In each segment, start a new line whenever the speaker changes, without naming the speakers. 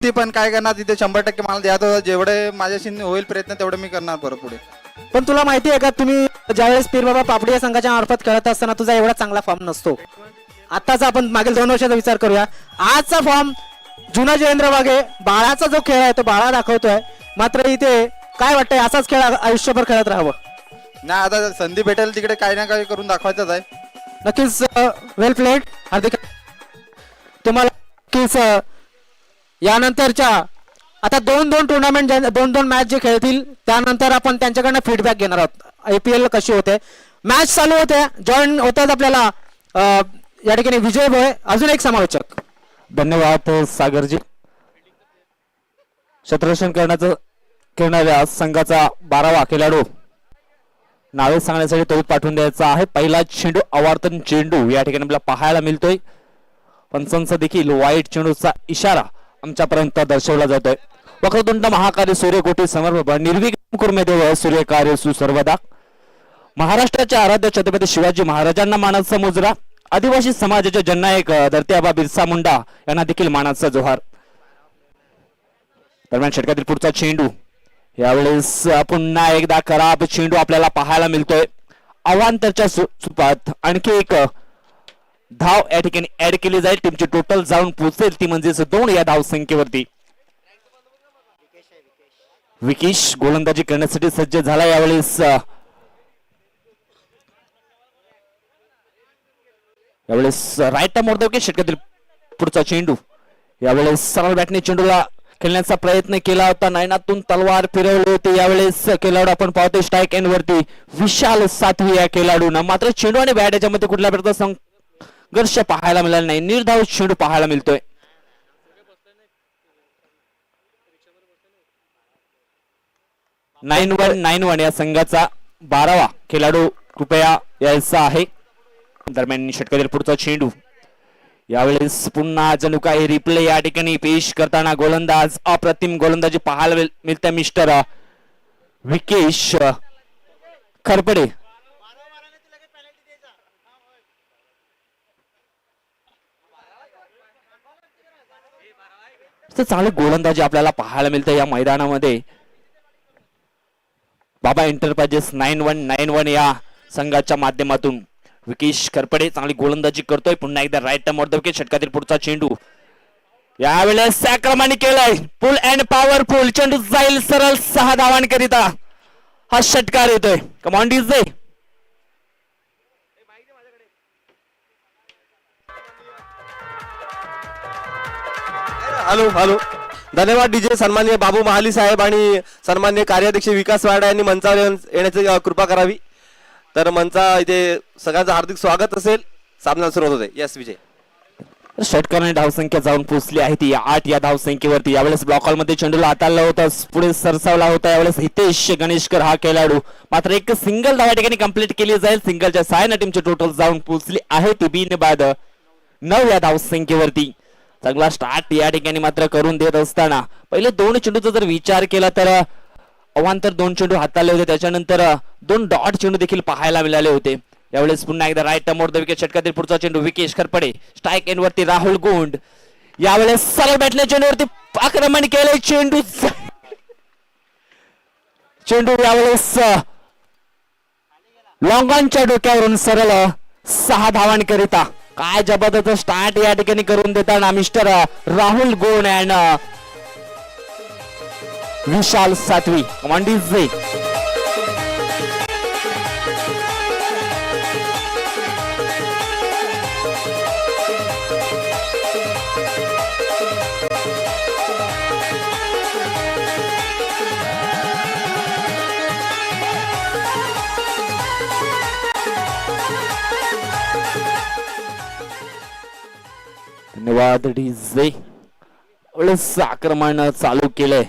होती, पण काय करणार तिथे 100% मला द्यायचं होतं. जेवढे माझ्याशी होईल प्रयत्न तेवढे मी करणार परत पुढे.
पण तुला माहिती आहे का, तुम्ही ज्यावेळेस पीरबाबा पापडी या संघाच्या मार्फत खेळत असताना तुझा एवढा चांगला फॉर्म नसतो. आताचा आपण मागील 2 वर्षाचा विचार करूया. आजचा फॉर्म जुना जयेंद्र वाघे बाळाचा जो खेळ आहे तो बाळा दाखवतोय. मात्र इथे काय वाटतंय, असाच खेळ आयुष्यभर खेळत राहावं?
नाही, आता संधी भेटेल तिकडे काही ना काही करून दाखवायचंच आहे.
नक्कीच वेल प्लेड हार्दिक. तुम्हाला नक्कीच यानंतरच्या आता 2-2 टुर्नामेंट 2-2 मॅच जे खेळतील त्यानंतर आपण त्यांच्याकडनं फीडबॅक घेणार आहोत. IPL कशी होते, मॅच चालू होते, जॉईन होतात आपल्याला या ठिकाणी विजय भोये, अजून एक समालोचक.
धन्यवाद सागरजी. क्षेत्ररक्षण खेळणाऱ्या संघाचा 12वा खेळाडू नावे सांगण्यासाठी तोच पाठवून द्यायचा आहे. पहिला चेंडू आवर्तन चेंडू या ठिकाणी आपल्याला पाहायला मिळतोय. पंचांचा देखील वाईट चेंडूचा इशारा आमच्यापर्यंत दर्शवला जातोय. वक्रतुंड महाकार्य सूर्यकोटी समर्प निर्विघ्न कुर्मेदेव सूर्यकार्य सुसर्वदा. महाराष्ट्राच्या आराध्य छत्रपती शिवाजी महाराजांना मानाचा मुजरा. आदिवासी समाजाचे जननायक धरती आबा बिरसा मुंडा यांना देखील मानाचा जोहार. दरम्यान षटकातील पुढचा चेंडू यावेळेस पुन्हा एकदा खराब चेंडू आपल्याला पाहायला मिळतोय. अवांतरच्या स्वरूपात आणखी एक धाव या ठिकाणी ऍड केली जाईल. टीमची टोटल जाऊन पोहोचेल ती म्हणजेच 2 या धाव संख्येवरती. विकेश गोलंदाजी करण्यासाठी सज्ज झाला. यावेळेस राईट मोडदोके षटकातील पुढचा चेंडू यावेळेस सरळ बॅटने चेंडूला खेळण्याचा प्रयत्न केला होता. नयनातून तलवार फिरवली होती. यावेळेस खेळाडू आपण पाहतोय स्ट्राईक एंड वरती विशाल सातवी या खेळाडूंना. मात्र चेंडू आणि बॅट याच्यामध्ये कुठल्या प्रकारचा संघर्ष पाहायला मिळाला नाही. निर्धाव चेंडू पाहायला मिळतोय. नाईन वन या संघाचा 12वा खेळाडू कृपया यायचा आहे. दरम्यान षटकातील पुढचा चेंडू यावेळेस पुन्हा जणू काही रिप्ले या ठिकाणी पेश करताना गोलंदाज अप्रतिम गोलंदाजी पाहायला मिळते. मिस्टर विकेश खरपडे. चांगली गोलंदाजी आपल्याला पाहायला मिळते या मैदानामध्ये. बाबा एंटरप्राइजेस 9191 या संघाच्या माध्यमातून विकेश खरपडे चांगली गोलंदाजी करतोय. पुन्हा एकदा राईट मोडदोके षटकातील पुढचा चेंडू यावेळेस आक्रमण केलाय. फुल अँड पॉवरफुल चेंडू जाईल सरळ 6 धावांकरिता हा षटकार येतोय. Come on DJ.
Hello hello. धन्यवाद डीजे. सन्माननीय बाबू महाली साहेब आणि सन्माननीय कार्याध्यक्ष विकास वाडा यांनी मंचावर येण्याची कृपा करावी. तर मंचा इथे सगळ्यांचं हार्दिक स्वागत असेल. सामना सुरू होते. यस विजय.
षटकाराने धावसंख्या जाऊन पोहोचली आहे ती 8 या धावसंख्येवरती. यावेळेस ब्लॉक हॉल मध्ये चेंडूला हाताळला होता, पुढे सरसावला होता. यावेळेस हितेश गणेशकर हा खेळाडू मात्र एक सिंगल धाव या ठिकाणी कंप्लीट केली जाईल. सिंगलच्या सहाय्याने टीमची टोटल जाऊन पोहोचली आहे ती बिन बाद 9 या धावसंख्येवरती. चांगला स्टार्ट या ठिकाणी मात्र करून देत असताना पहिले 2 चेंडूचा जर विचार केला तर अवांतर 2 चेंडू हाताळले होते. त्याच्यानंतर 2 डॉट चेंडू देखील पाहायला मिळाले होते. यावेळेस पुन्हा एकदा राईट मोड द विकेट षटकातील पुढचा चेंडू विकेश खरपडे. स्ट्राईक एंड वरती राहुल गोंड. यावेळेस सरळ बॅटने चेंडूवरती आक्रमण केले. चेंडू यावेळेस लॉंगॉनच्या डोक्यावरून सरळ 6 धावांकरिता. काय जबरदस्त स्टार्ट या ठिकाणी करून देताना मिस्टर राहुल गोंड अँड विशाल सातवी. Command DJ. धन्यवाद डीजे. आक्रमण चालू केलंय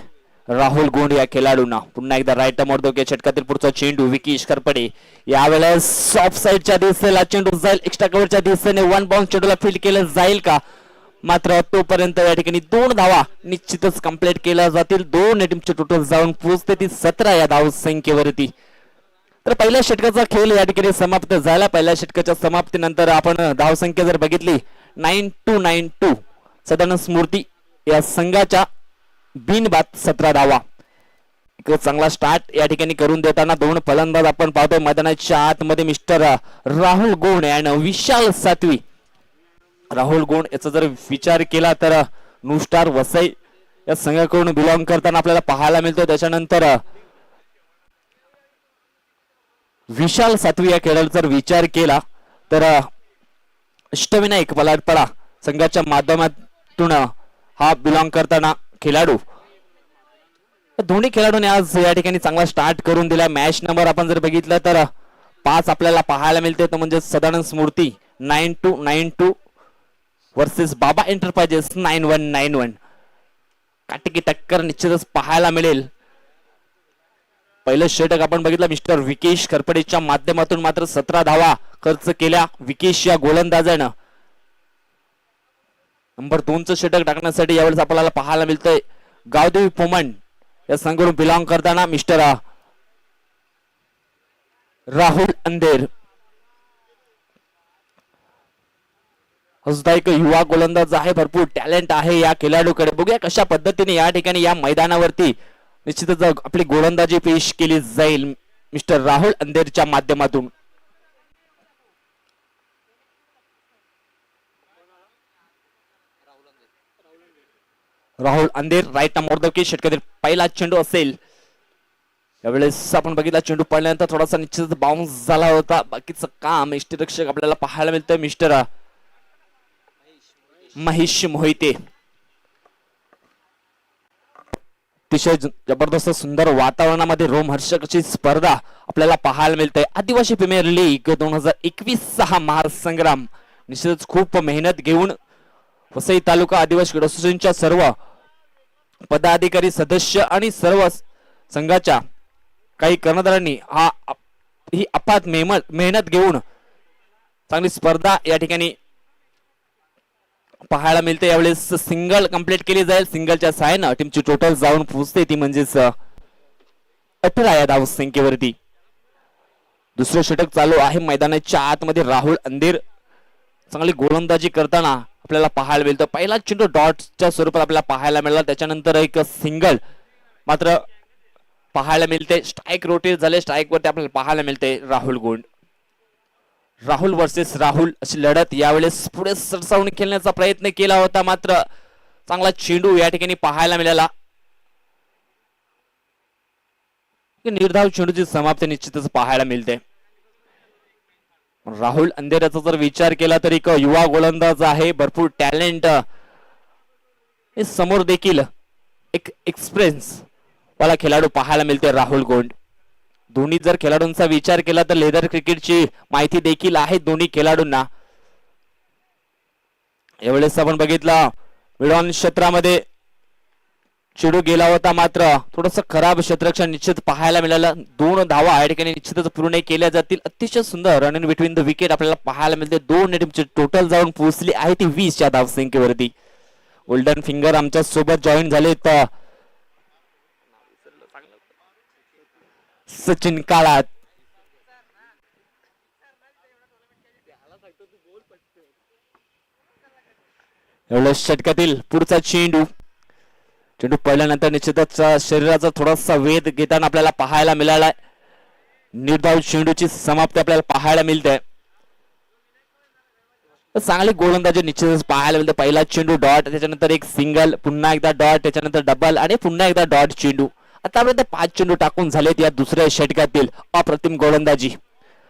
राहुल गोंड या खेळाडूंना. पुन्हा एकदा राईट मोडदोके षटकातील पुढचा चेंडू विकेश खरपडे. यावेळेस ऑफ साइडच्या दिशेला चेंडू जाईल. एक्स्ट्रा कव्हरच्या दिशेने 1 बाउन्स चेंडूला फील्ड केलं जाईल का? मात्र तोपर्यंत या ठिकाणी 2 धावा निश्चितच कंप्लीट केल्या जातील. 2 टीमचे टोटल जाऊन पोहोचते ती 17 या धाव संख्येवरती. तर पहिल्या षटकाचा खेळ या ठिकाणी समाप्त झाला. पहिल्या षटकाच्या समाप्तीनंतर आपण धावसंख्या जर बघितली 9292 सदानंद स्मृती या संघाच्या बिनबाद 17 धावा. एक चांगला स्टार्ट या ठिकाणी करून देताना दोन फलंदाज आपण पाहतोय मैदानाच्या आतमध्ये मिस्टर राहुल गोंड आणि विशाल सातवी. राहुल गोंड याचा जर विचार केला तर न्यू स्टार वसई या संघाकडून बिलॉंग करताना आपल्याला पाहायला मिळतो. त्याच्यानंतर विशाल सातवी या खेळाडूचा जर विचार केला तर अष्टविनायक पलाटपाडा संघाच्या माध्यमातून हा बिलॉंग करताना खेळाडू. दोन्ही खेळाडूंनी आज या ठिकाणी चांगला स्टार्ट करून दिला. मॅच नंबर आपण जर बघितलं तर 5 आपल्याला पाहायला मिळते. तो म्हणजे सदानंद स्मृती 9292 वर्सेस बाबा एंटरप्राइजेस 9191. काटेकी टक्कर निश्चितच पाहायला मिळेल. पहिलं षटक आपण बघितलं मिस्टर विकेश खरपडेच्या माध्यमातून मात्र 17 धावा खर्च केल्या विकेश या गोलंदाजानं. नंबर 2चं षटक टाकण्यासाठी यावेळेस आपल्याला पाहायला मिळतंय गावदेवी पोमन या संघाकडून बिलॉंग करताना मिस्टर राहुल अंधेर. सुद्धा एक युवा गोलंदाज आहे. भरपूर टॅलेंट आहे या खेळाडूकडे. बघूया कशा पद्धतीने या ठिकाणी या मैदानावरती निश्चितच आपली गोलंदाजी पेश केली जाईल मिस्टर राहुल अंधेरच्या माध्यमातून. राहुल अंधेर राईट मोर्दकी षटकातील पहिला चेंडू असेल. यावेळेस आपण बघितला चेंडू पडल्यानंतर थोडासा निश्चित बाउन्स झाला होता. बाकीचं काम यष्टीरक्षक आपल्याला पाहायला मिळतंय मिस्टर महेश मोहिते. अतिशय जबरदस्त सुंदर वातावरणामध्ये रोमहर्षक अशी स्पर्धा आपल्याला पाहायला मिळते. आदिवासी प्रीमियर लीग 2021 हा महासंग्राम निश्चितच खूप मेहनत घेऊन वसई तालुका आदिवासी क्रीडा असोसिएशनच्या सर्व पदाधिकारी सदस्य आणि सर्व संघाच्या काही कर्णधारांनी ही अफाट मेहनत घेऊन चांगली स्पर्धा या ठिकाणी पाहायला मिळते. यावेळेस सिंगल कंप्लीट केली जाईल. सिंगलच्या सहाय्यानं टीमची टोटल जाऊन पोहोचते ती म्हणजेच 18 या धाव संख्येवरती. दुसरं षटक चालू आहे मैदानाच्या आतमध्ये. राहुल अंधेर चांगली गोलंदाजी करताना आपल्याला पाहायला मिळतं. पहिला चेंडू डॉटच्या स्वरूपात आपल्याला पाहायला मिळाला. त्याच्यानंतर एक सिंगल मात्र पाहायला मिळते. स्ट्राईक रोटेट झाले. स्ट्राईक वरती आपल्याला पाहायला मिळते राहुल गोंड. राहुल वर्सेस राहुल अशी लढत यावेळेस पुढे सरसावून खेळण्याचा प्रयत्न केला होता मात्र चांगला चेंडू या ठिकाणी पाहायला मिळाला. निर्धाव चेंडूची समाप्ती निश्चितच पाहायला मिळते. राहुल अंधेराचा जर विचार केला तर एक युवा गोलंदाज आहे. भरपूर टॅलेंट समोर देखील एक एक्सपिरियन्स वाला खेळाडू पाहायला मिळते राहुल गोंड. दोन्ही जर खेळाडूंचा विचार केला तर लेदर क्रिकेटची माहिती देखील आहे दोन्ही खेळाडूंना. यावेळेस आपण बघितला मिडऑन क्षेत्रामध्ये चेंडू गेला होता मात्र थोडस खराब क्षेत्ररक्षण निश्चित पाहायला मिळालं. 2 धावा या ठिकाणी निश्चितच पूर्ण केल्या जातील. अतिशय सुंदर run in between the wicket आपल्याला पाहायला मिळते. 2 टीमची टोटल जाऊन पोहोचली आहे ती 20 या धावसंख्येवरती. गोल्डन फिंगर आमच्या सोबत जॉईन झालेत सचिन काळात. एवढ्या षटकातील पुढचा चेंडू पडल्यानंतर निश्चितच शरीराचा थोडासा वेध घेताना आपल्याला पाहायला मिळाला. निर्धाव चेंडूची समाप्ती आपल्याला पाहायला मिळते. चांगली गोलंदाजी निश्चितच पाहायला मिळते. पहिला चेंडू डॉट, त्याच्यानंतर एक सिंगल, पुन्हा एकदा डॉट, त्याच्यानंतर डबल आणि पुन्हा एकदा डॉट चेंडू. आतापर्यंत 5 चेंडू टाकून झालेत या दुसऱ्या षटकातील. अप्रतिम गोलंदाजी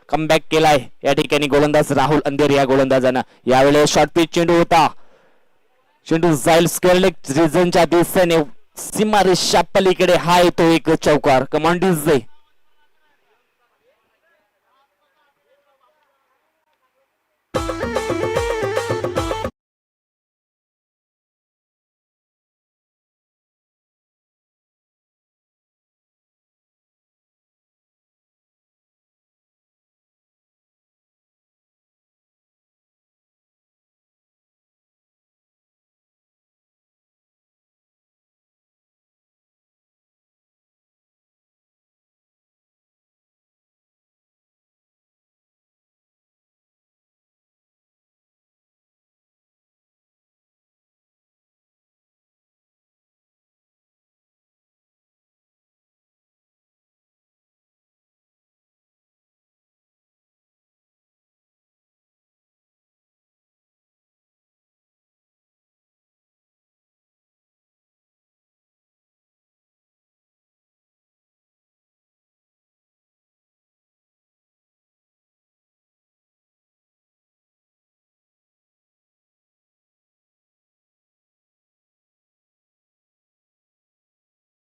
कमबॅक केलाय या ठिकाणी गोलंदाज राहुल अंधेर या गोलंदाजानं. यावेळेस शॉर्ट पिच चेंडू होता. चेंडू जाईल स्क्वेअर लेग रिजनच्या दिशेने सीमारेषा पलीकडे. हा येतो एक चौकार. कमांडीज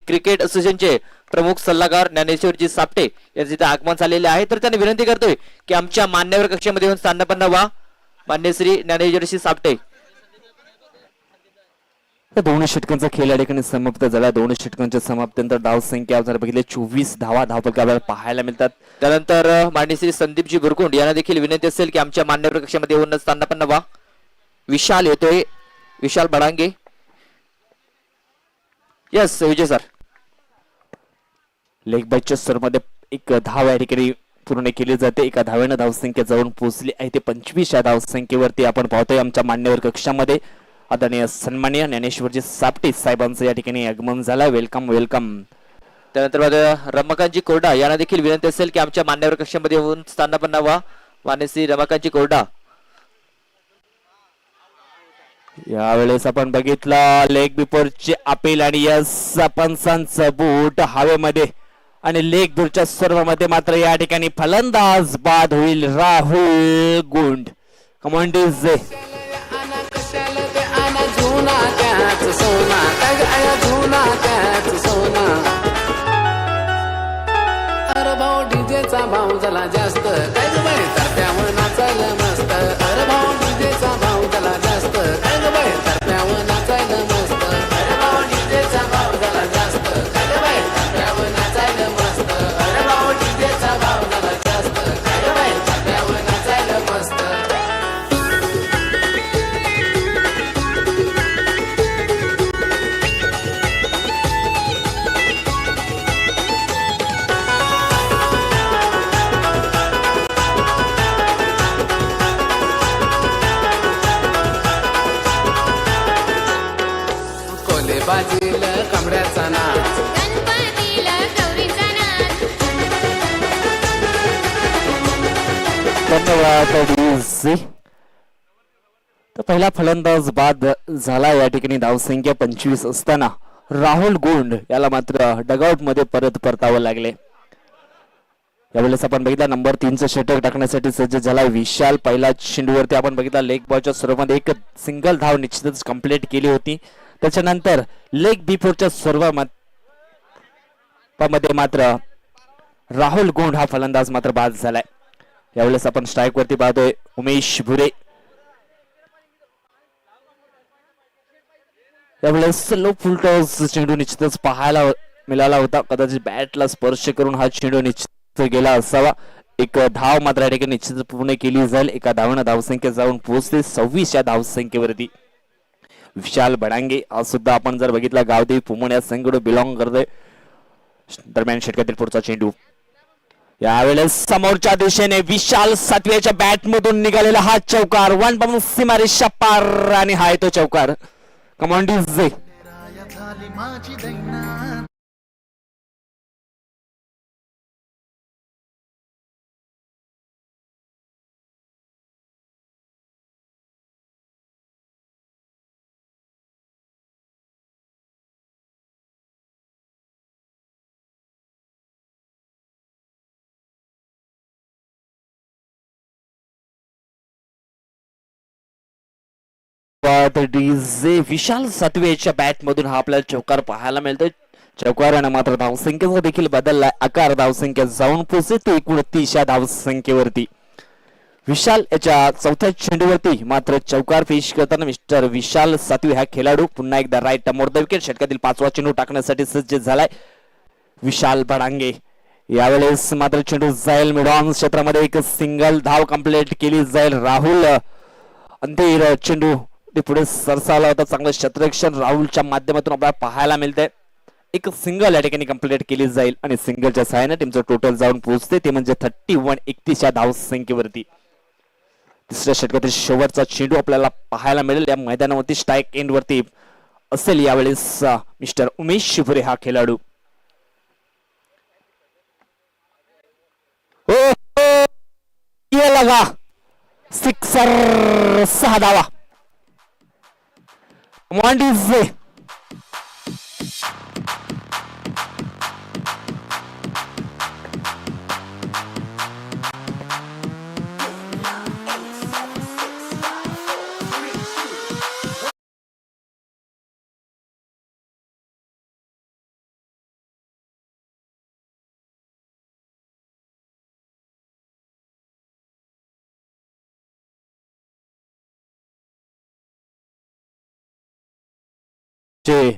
क्रिकेट असोसिएशनचे प्रमुख सल्लागार ज्ञानेश्वरजी सापटे यांचे इथे आगमन झालेले आहे. तर त्यांनी विनंती करतोय की आमच्या मान्यवर कक्षामध्ये येऊन स्थानापन्न व्हा. मान्य श्री ज्ञानेश्वरजी सापटे.
दोन्ही षटकांचा खेळ या ठिकाणी समाप्त झाला. दोन्ही षटकांच्या समाप्तीनंतर धाव संख्या जर बघितले 24 धावा धावपलक आपल्याला पाहायला मिळतात.
त्यानंतर मान्य श्री संदीपजी बुरकुंड यांना देखील विनंती असेल की आमच्या मान्यवर कक्षामध्ये येऊन स्थानापन्न व्हा. विशाल येतोय, विशाल बडांगे. यस विजय सर.
लेग बायच्या स्वरूपामध्ये एक धाव या ठिकाणी पूर्ण केली जाते. एका धावेनं धावसंख्या जाऊन पोहोचली आहे ते 25 या धावसंख्येवरती आपण पाहतोय आमच्या मान्यवर कक्षामध्ये आदरणीय सन्माननीय ज्ञानेश्वरजी सापटे साहेबांचं या ठिकाणी आगमन झालं. Welcome welcome.
त्यानंतर रमाकांतजी कोरडा यांना देखील विनंती असेल की आमच्या मान्यवर कक्षामध्ये येऊन स्थानापन्न व्हा. मान्य श्री रमाकांतजी कोरडा.
यावेळेस आपण बघितला लेग बिफोरचे अपील आणि यस पंचांचं बूट हवेमध्ये आणि लेग दूरच्या सर्वांमध्ये मात्र या ठिकाणी फलंदाज बाद होईल राहुल गुंड. कमांडीज
अरे भाऊ डीजेचा भाव झाला जास्त काय ग बाई तरत्यावर नाचायला मस्त. अरे भाऊ डीजेचा भाव झाला जास्त काय ग बाई तरत्यावर नाचायला मस्त. अरे भाऊ डीजेचा भाव झाला जास्त काय ग बाई तरत्यावर नाचायला मस्त. अरे भाऊ डीजेचा भाव झाला जास्त काय ग बाई तरत्यावर नाचायला मस्त. बाजील कमड्याचा नाच
गणपतीला गौरीचा नाच.
धन्यवाद अभिजी. तर पहिला फलंदाज बाद झाला. या ठिकाणी धावसंख्या 25 असताना राहुल गुंड याला मात्र डगआउट मध्ये परत परतावं लागले. यावेळेस आपण बघितला नंबर 3चं षटक टाकण्यासाठी सज्ज झाला विशाल. पहिला चेंडूवरती आपण बघितला लेग बॉलच्या स्वरूपामध्ये एक सिंगल धाव निश्चितच कंप्लीट केली होती. त्याच्यानंतर लेग बिफोरच्या सर्वांमध्ये मात्र राहुल गुंड हा फलंदाज मात्र बाद झालाय. यावेळेस आपण स्ट्राईक वरती पाहतोय उमेश भुरे. यावेळेस लो फुलटॉस चेंडू निश्चितच पाहायला मिळाला होता. कदाचित बॅटला स्पर्श करून हा चेंडू निश्चित गेला असावा. एक धाव मात्र या ठिकाणी निश्चित पूर्ण केली जाईल. एका धावानं धावसंख्या जाऊन पोहोचते 26 या धावसंख्येवरती. विशाल बडांगे आज सुद्धा आपण जर बघितला गावदेवी पुमण या संघाकडे बिलॉंग करतोय. दरम्यान षटकातील पुढचा चेंडू यावेळेस समोरच्या दिशेने विशाल सातव्याच्या बॅट मधून निघालेला हा चौकार. वन बाउंड सीमारेषा पार आणि हा येतो चौकार. कमांडीज डीजे विशाल सातवेच्या बॅट मधून हा आपल्याला चौकार पाहायला मिळतोय. चौकारानं मात्र धावसंख्येचा देखील बदलला. आकार धावसंख्या जाऊन पोहोचते 29 या धावसंख्येवरती. विशाल याच्या चौथ्या चेंडूवरती मात्र चौकार पेश करताना मिस्टर विशाल सातवे हा खेळाडू पुन्हा एकदा राईट मोर द विकेट षटकातील 5वा चेंडू टाकण्यासाठी सज्ज झालाय विशाल बडांगे. यावेळेस मात्र चेंडू जाईल मिडऑन क्षेत्रामध्ये एक सिंगल धाव कंप्लीट केली जाईल. राहुल अंधेर चेंडू पुढे सरसावला होता. चांगलं क्षेत्ररक्षण राहुलच्या माध्यमातून आपल्याला पाहायला मिळतंय. एक सिंगल या ठिकाणी कंप्लीट केली जाईल आणि सिंगलच्या सहाय्याने टीमचं टोटल जाऊन पोहोचते ते म्हणजे 31 या धावसंख्येवरती. तिसऱ्या षटकातील शेवटचा चेंडू आपल्याला पाहायला मिळेल. या मैदानावरती स्ट्राईक एंड वरती असेल यावेळेस मिस्टर उमेश शिवरे हा खेळाडू. लगा सिक्सर 6 धावा. Mondays जे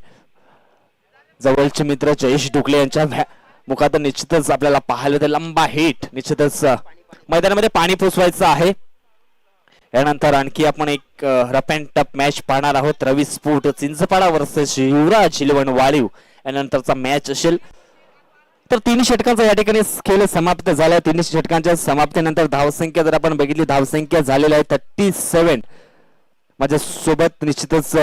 जवळचे मित्र जयेश ढुकले यांच्या मुखात निश्चितच आपल्याला पाहायला ते लंबा हिट निश्चितच मैदानामध्ये पाणी पोचवायचं आहे. यानंतर आणखी आपण एक रफ अँड टफ मॅच पाहणार आहोत. रवी स्फोट चिंचपाडा वर्सेस युवराज इलेव्हन वाळीव यानंतरचा मॅच असेल. तर 3 षटकांचा या ठिकाणी खेळ समाप्त झाला. 3 षटकांच्या समाप्तीनंतर धावसंख्या जर आपण बघितली धावसंख्या झालेली आहे 37. माझ्या सोबत निश्चितच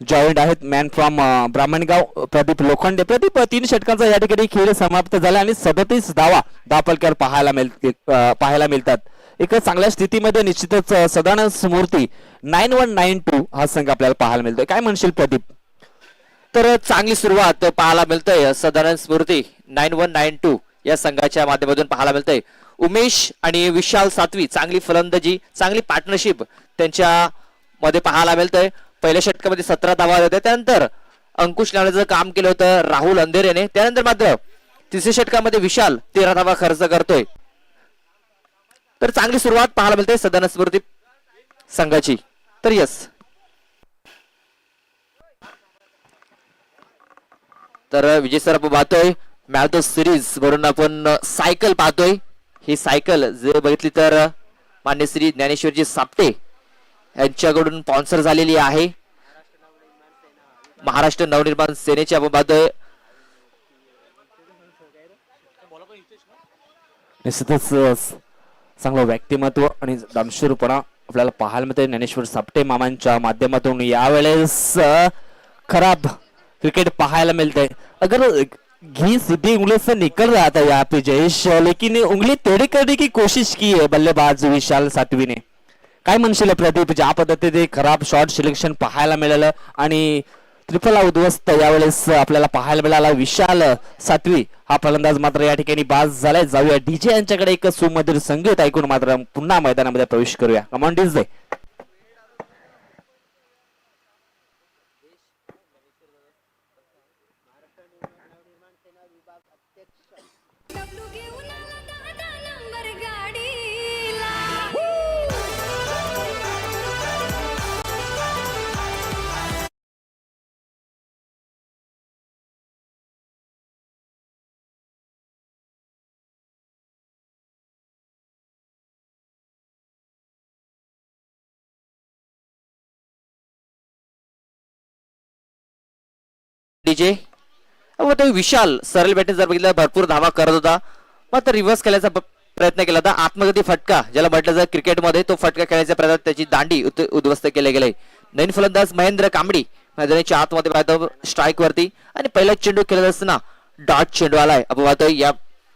जॉईंट आहेत मॅन फ्रॉम ब्राह्मणगाव प्रदीप लोखंडे. प्रदीप 3 षटकांचा या ठिकाणी खेळ समाप्त झाला आणि 37 धावफलकावर पाहायला मिळतात. एक चांगल्या स्थितीमध्ये निश्चितच सदानंद स्मृती 9192 हा संघ आपल्याला पाहायला मिळतोय. काय म्हणशील प्रदीप?
तर चांगली सुरुवात पाहायला मिळतंय सदानंद स्मृती 9192 या संघाच्या माध्यमातून पाहायला मिळतंय. उमेश आणि विशाल सातवी चांगली फलंदाजी चांगली पार्टनरशिप त्यांच्या मध्ये पाहायला मिळतंय. पहिल्या षटकामध्ये 17 धावा होत्या. त्यानंतर अंकुश लावण्याचं काम केलं होतं राहुल अंधेरेने. त्यानंतर मात्र तिसऱ्या षटकामध्ये विशाल 13 धावा खर्च करतोय. तर चांगली सुरुवात पाहायला मिळते सदानंद स्मृती संघाची. तर यस तर विजय सर आपण पाहतोय मॅच ऑफ द सिरीज म्हणून आपण सायकल पाहतोय. ही सायकल जे बघितली तर मान्य श्री ज्ञानेश्वरजी सापटे यांच्याकडून स्पॉन्सर झालेली आहे. महाराष्ट्र नवनिर्माण सेनेची आपण पाहतोय.
निश्चितच चांगलं व्यक्तिमत्व आणि दानशूरपणा आपल्याला पाहायला मिळते ज्ञानेश्वर सापटे मामांच्या माध्यमातून. यावेळेस खराब क्रिकेट पाहायला मिलते. अगर घी सीधी उंगली से निकल रहा था यहाँ पे जयेश, लेकिन उंगली टेढ़ी करने की कोशिश की है बल्लेबाज विशाल सातवी ने. काय म्हणशील प्रदीप? ज्या पद्धतीने खराब शॉट सिलेक्शन पाहायला मिळालं आणि त्रिफला उद्ध्वस्त यावेळेस आपल्याला पाहायला मिळाला. विशाल सातवी हा फलंदाज मात्र या ठिकाणी बाद झालाय. जाऊया डीजे यांच्याकडे एक सुमधुर संगीत ऐकून मात्र पुन्हा मैदानामध्ये प्रवेश करूया. Come on DJ.
डब्लू घेऊन आला 10 नंबर गाडीला.
डीजे तो विशाल सरळ बॅटिंग जर बघितलं भरपूर धावा करत होता. मात्र रिव्हर्स खेळायचा प्रयत्न केला होता. आत्मगती फटका ज्याला म्हटलं जातं क्रिकेटमध्ये तो फटका खेळायच्या प्रयत्नात त्याची दांडी उद्ध्वस्त केले गेले. नवीन फलंदाज महेंद्र कांबडी मैदानाच्या आतमध्ये पाहतो स्ट्राईक वरती आणि पहिला चेंडू खेळत असताना डॉट चेंडू आलाय. आपण पाहतोय या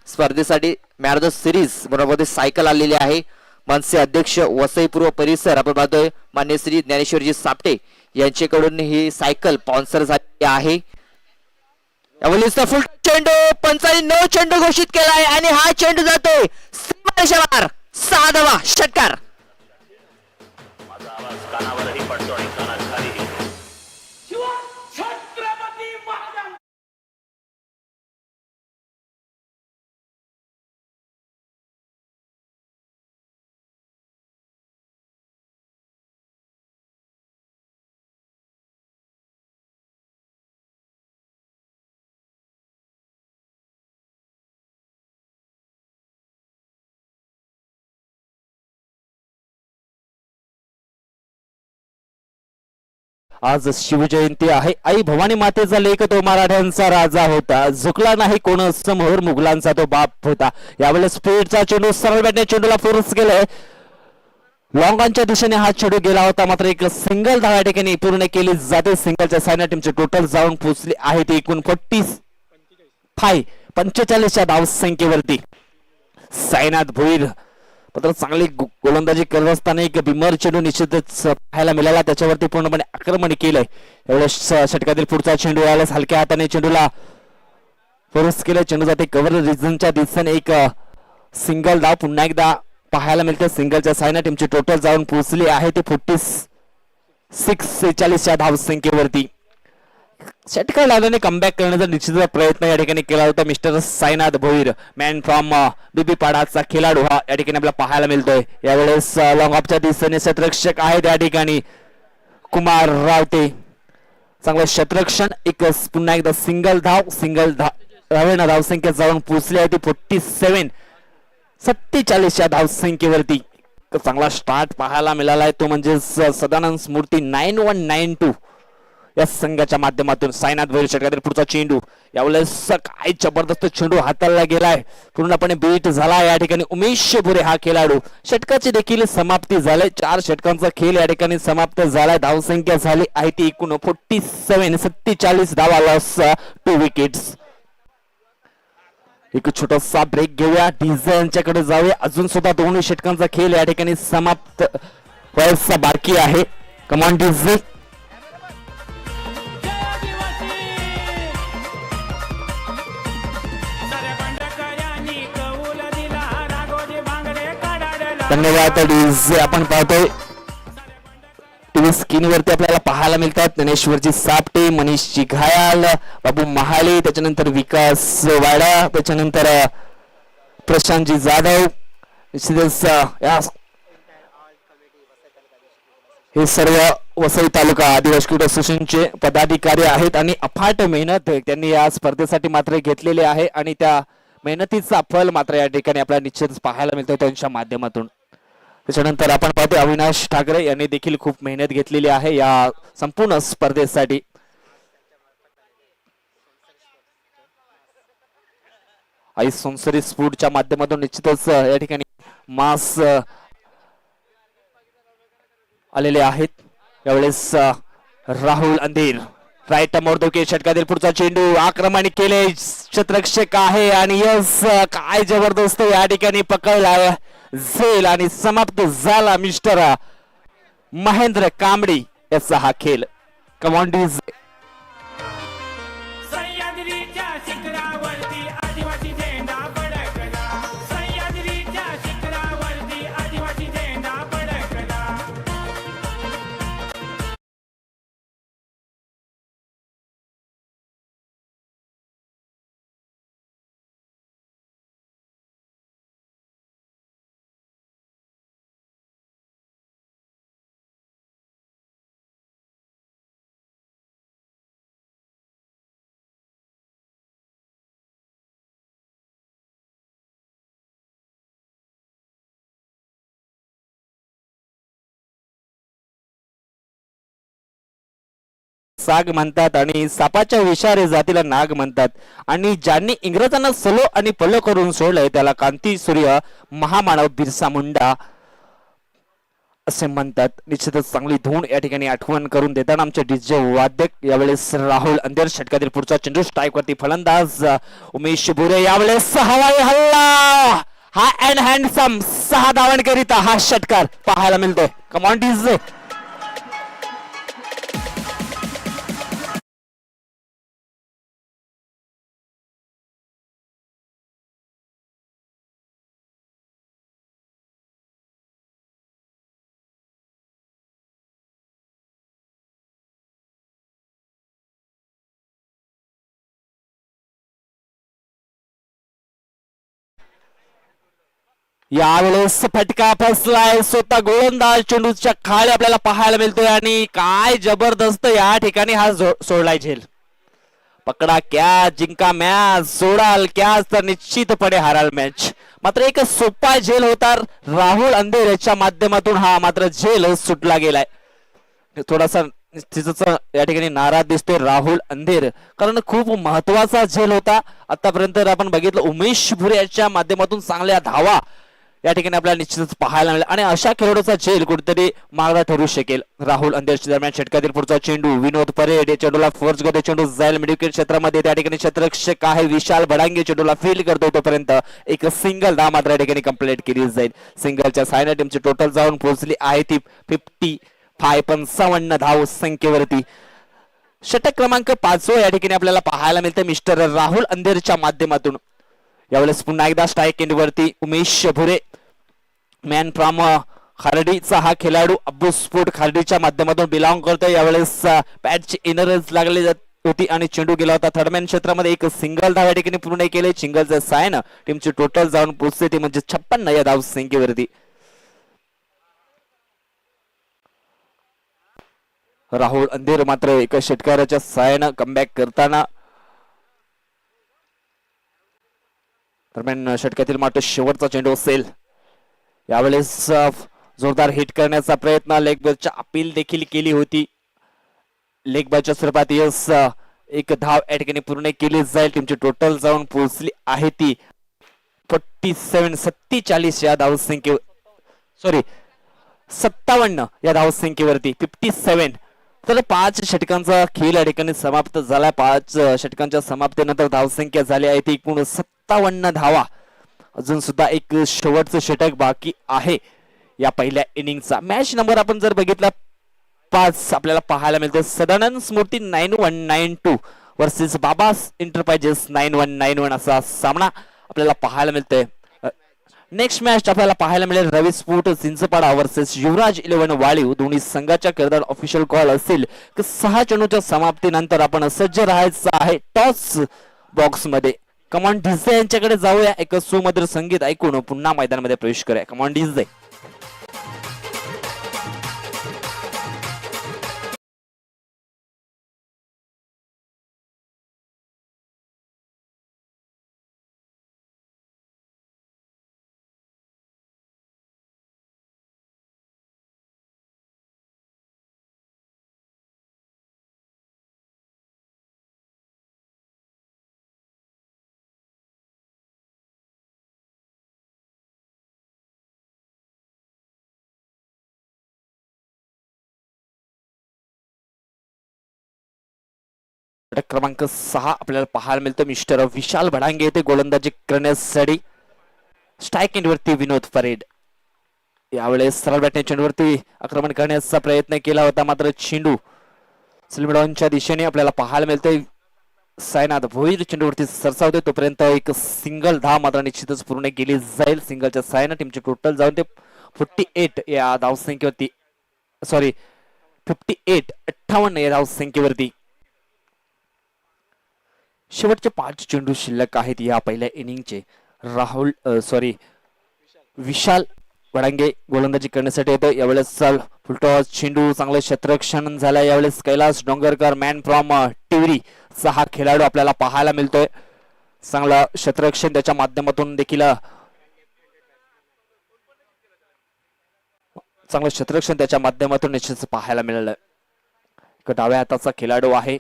स्पर्धेसाठी मॅन ऑफ द सिरीज बरोबर सायकल आलेली आहे. मनसे अध्यक्ष वसई पूर्व परिसर आपण पाहतोय मान्य श्री ज्ञानेश्वरजी सापटे यांच्याकडून ही सायकल स्पॉन्सर झाली आहे. फुल चेंडू पंचांनी 9 चेंडू घोषित केलाय आणि हा चेंडू जातोय सीमारेषेवर 6 धावा षटकार.
आज शिवजयंती आहे. आई भवानी मातेचा लेख तो मराठ्यांचा राजा होता. झुकला नाही कोण समोर मुघलांचा तो बाप होता. यावेळेस स्पीडचा चेंडू सरळ बॅटने चेंडूला फोर्स केलाय. लॉंगांच्या दिशेने हा चेंडू गेला होता मात्र एक सिंगल धाव या ठिकाणी पूर्ण केली जाते. सिंगलच्या सायना टीमचे टोटल जाऊन पोहोचले आहे ते एकूण 45 धाव संख्येवरती. साईनाथ भोईर मात्र चांगली गोलंदाजी करत असताना एक बिमर चेंडू निश्चितच पाहायला मिळाला. त्याच्यावरती पूर्णपणे आक्रमण केलंय. एवढ्या षटकातील पुढचा चेंडू यावेळेस हलक्या हाताने चेंडूला फोर्स केलं. चेंडू जाते कव्हर रिजनच्या दिशेने. एक सिंगल धाव पुन्हा एकदा पाहायला मिळते. सिंगलच्या सायना टीमची टोटल जाऊन पोहोचली आहे ते 46 धाव संख्येवरती. षटकार लावल्याने कमबॅक करण्याचा निश्चित प्रयत्न या ठिकाणी केला होता. Mister Sainath Bhoir man from बीबी पाडाचा खेळाडू हा या ठिकाणी आपल्याला पाहायला मिळतोय. यावेळेस लॉंग ऑफच्या दिशेने क्षेत्ररक्षक आहेत या ठिकाणी कुमार रावते. चांगलं क्षेत्ररक्षण, एक पुन्हा एकदा सिंगल धावेनं धावसंख्या जाऊन पोहोचली आहे ती 47 या धावसंख्येवरती. चांगला स्टार्ट पाहायला मिळाला आहे तो म्हणजे सदानंद स्मृती 9192 या संघाच्या माध्यमातून. साईनाथ भैर षटकातील पुढचा चेंडू, यावेळेस काय जबरदस्त चेंडू हाताळला गेलाय, पूर्णपणे बीट झाला या ठिकाणी. उमेश भुरे हा खेळाडू, षटकाची देखील समाप्ती झाली. 4 षटकांचा खेळ या ठिकाणी समाप्त झालाय. धावसंख्या झाली आहे ती एकूण 47 धावा, लॉस 2 विकेट्स. एक छोटासा ब्रेक घेऊया, डीजे यांच्याकडे जाऊया. अजून सुद्धा 2 षटकांचा खेळ या ठिकाणी समाप्त व्हायचा बाकी आहे. कमान डीजे. धन्यवाद डीजे. आपण पाहतोय टीव्ही स्क्रीन वरती आपल्याला पाहायला मिळतात ज्ञानेश्वरजी सापटे, मनीषजी घायाल, बाबू महाले, त्याच्यानंतर विकास वाडा, त्याच्यानंतर प्रशांतजी जाधव. निश्चितच हे सर्व वसई तालुका आदिवासी क्रीडा असोसिएशनचे पदाधिकारी आहेत आणि अफाट मेहनत त्यांनी या स्पर्धेसाठी मात्र घेतलेली आहे आणि त्या मेहनतीचा फल मात्र या ठिकाणी आपल्याला निश्चितच पाहायला मिळतं त्यांच्या माध्यमातून. त्याच्यानंतर आपण पाहतो अविनाश ठाकरे यांनी देखील खूप मेहनत घेतलेली आहे या संपूर्ण स्पर्धेसाठी. आई सोनसरी स्फूटच्या माध्यमातून निश्चितच या ठिकाणी मास आलेले आहेत. यावेळेस राहुल अंधीर राईट मोरदोके षटकातील पुढचा चेंडू आक्रमण केले, क्षेत्ररक्षक आहे आणि यस काय जबरदस्त या ठिकाणी पकडला झेल आणि समाप्त झाला मिस्टर महेंद्र कांबडी याचा हा खेळ. कमांडीज
सह्याद्रीच्या शिखरावरती आदिवासी झेंडा फडकला, सह्याद्रीच्या शिखरावरती आदिवासी झेंडा फडकला.
साग म्हणतात आणि सापाच्या विषारी जातीला नाग म्हणतात आणि ज्यांनी इंग्रजांना सलो आणि पलो करून सोडलंय त्याला कांती सूर्य महामानव बिरसा मुंडा असे म्हणतात. निश्चितच चांगली धून या ठिकाणी आठवण करून देताना आमचे डीजे वादक यावेळेस राहुल अंधेर षटकातील पुढचा चेंडू स्ट्राईक वरती फलंदाज उमेश भुरे. यावेळेस हवाई हल्ला, हा अँड हँडसम 6 धावांकरिता हा षटकार पाहायला मिळतोय. Come on DJ. यावेळेस फटका फसलाय, स्वतः गोलंदाज चेंडूच्या खाली आपल्याला पाहायला मिळतोय आणि काय जबरदस्त या ठिकाणी हा सोडलाय झेल. पकडा कॅच, जिंका मॅच, सोडाल कॅच तर निश्चितपणे हाराल मॅच. मात्र एक सोपा झेल होता राहुल अंधेर याच्या माध्यमातून, हा मात्र झेल सुटला गेलाय. थोडासा तिचा या ठिकाणी नाराज दिसतोय राहुल अंधेर, कारण खूप महत्वाचा झेल होता. आतापर्यंत आपण बघितलं उमेश भुरे याच्या माध्यमातून चांगल्या धावा या ठिकाणी आपल्याला निश्चितच पाहायला मिळेल आणि अशा खेळाडूचा झेल कुठेतरी मागला ठरू शकेल. राहुल अंधेरच्या दरम्यान षटकातील पुढचा चेंडू विनोद परेड या चेंडूला फोर्स करतो, चेंडू जाईल मिडविकेट क्षेत्रामध्ये. त्या ठिकाणी क्षेत्ररक्षक आहे विशाल भडांगे, चेंडूला फील करतो तोपर्यंत एक सिंगल धाव मात्र या ठिकाणी कंप्लीट केली जाईल. सिंगलच्या सायना टीमची टोटल जाऊन पोहोचली आहे ती 55 धाव संख्येवरती. षटक क्रमांक 5 या ठिकाणी आपल्याला पाहायला मिळते मिस्टर राहुल अंधेरच्या माध्यमातून. यावेळेस पुन्हा एकदा स्ट्राईक एंडवरती उमेश भुरे, मॅन फ्रॉम खार्डीचा हा खेळाडू अब्बू स्पोर्ट खार्डीच्या माध्यमातून बिलॉंग करतोय. यावेळेस पॅडची इनरच लागली होती आणि चेंडू गेला होता थर्डमॅन क्षेत्रामध्ये. एक सिंगल धाव या ठिकाणी पूर्ण केले. सिंगलचं साइन टीमची टोटल जाऊन पोहोचते ती म्हणजे 56 या धाव संख्येवरती. राहुल अंधेर मात्र एका षटकाराच्या सहाय्यानं कमबॅक करताना दरम्यान षटकातील मात्र शेवटचा चेंडू असेल. यावेळेस जोरदार हिट करण्याचा प्रयत्न, लेग बॉलच्या अपील देखील केली होती. लेग बॉलच्या स्वरूपात यस एक धाव या ठिकाणी पूर्ण केली जाईल. टीमची टोटल जाऊन पोहोचली आहे ती 47 या धावसंख्ये 57 या धावसंख्येवरती 57. तर 5 षटकांचा खेळ या ठिकाणी समाप्त झाला. 5 षटकांच्या समाप्तीनंतर धावसंख्या झाली आहे ती एकूण 57 धावा. अजून सुद्धा एक शेवटचं षटक बाकी आहे या पहिल्या इनिंगचा. मॅच नंबर आपण जर बघितला 5 आपल्याला पाहायला मिळते. सदानंद स्मृती 9192 वर्सेस बाबास एंटरप्राइजेस 9191 असा सामना आपल्याला पाहायला मिळतोय. नेक्स्ट मॅच आपल्याला पाहायला मिळेल रवी स्पोर्ट चिंचपाडा वर्सेस युवराज 11 वाळीव. दोन्ही संघाच्या करदार ऑफिशियल कॉल असेल की 6 चेंडूच्या समाप्तीनंतर आपण सज्ज राहायचं आहे टॉस बॉक्स मध्ये. कमॉन डिझे यांच्याकडे जाऊया. एक सुमधुर संगीत ऐकून पुन्हा मैदानामध्ये प्रवेश करूया. Come on DJ. षटक क्रमांक 6 आपल्याला पाहायला मिळतं. मिस्टर विशाल भडांगे येथे गोलंदाजी करण्यासाठी. स्ट्राईक एंडवरती विनोद परेड. यावेळेस सरळ बॅटने चेंडूवरती आक्रमण करण्याचा प्रयत्न केला होता, मात्र चेंडू स्लिमडॉनच्या दिशेने आपल्याला पाहायला मिळतोय. सायनाथ भोईर चेंडूवरती सरसावते. तोपर्यंत एक सिंगल धाव मात्र निश्चितच पूर्ण केली जाईल. सिंगलच्या सायना टीमचे टोटल जाऊन ते 48 या धावसंख्येवरती 58 या धावसंख्येवरती. शेवटचे 5 चेंडू शिल्लक आहेत या पहिल्या इनिंगचे. विशाल वडांगे गोलंदाजी करण्यासाठी येतो. यावेळेस फुलटॉस चेंडू चांगलं क्षेत्ररक्षण झालं. यावेळेस कैलास डोंगरकर मॅन फ्रॉम टिवरी हा खेळाडू आपल्याला पाहायला मिळतोय. चांगलं क्षेत्ररक्षण त्याच्या माध्यमातून देखील निश्चित पाहायला मिळालं. डाव्या हाताचा खेळाडू आहे.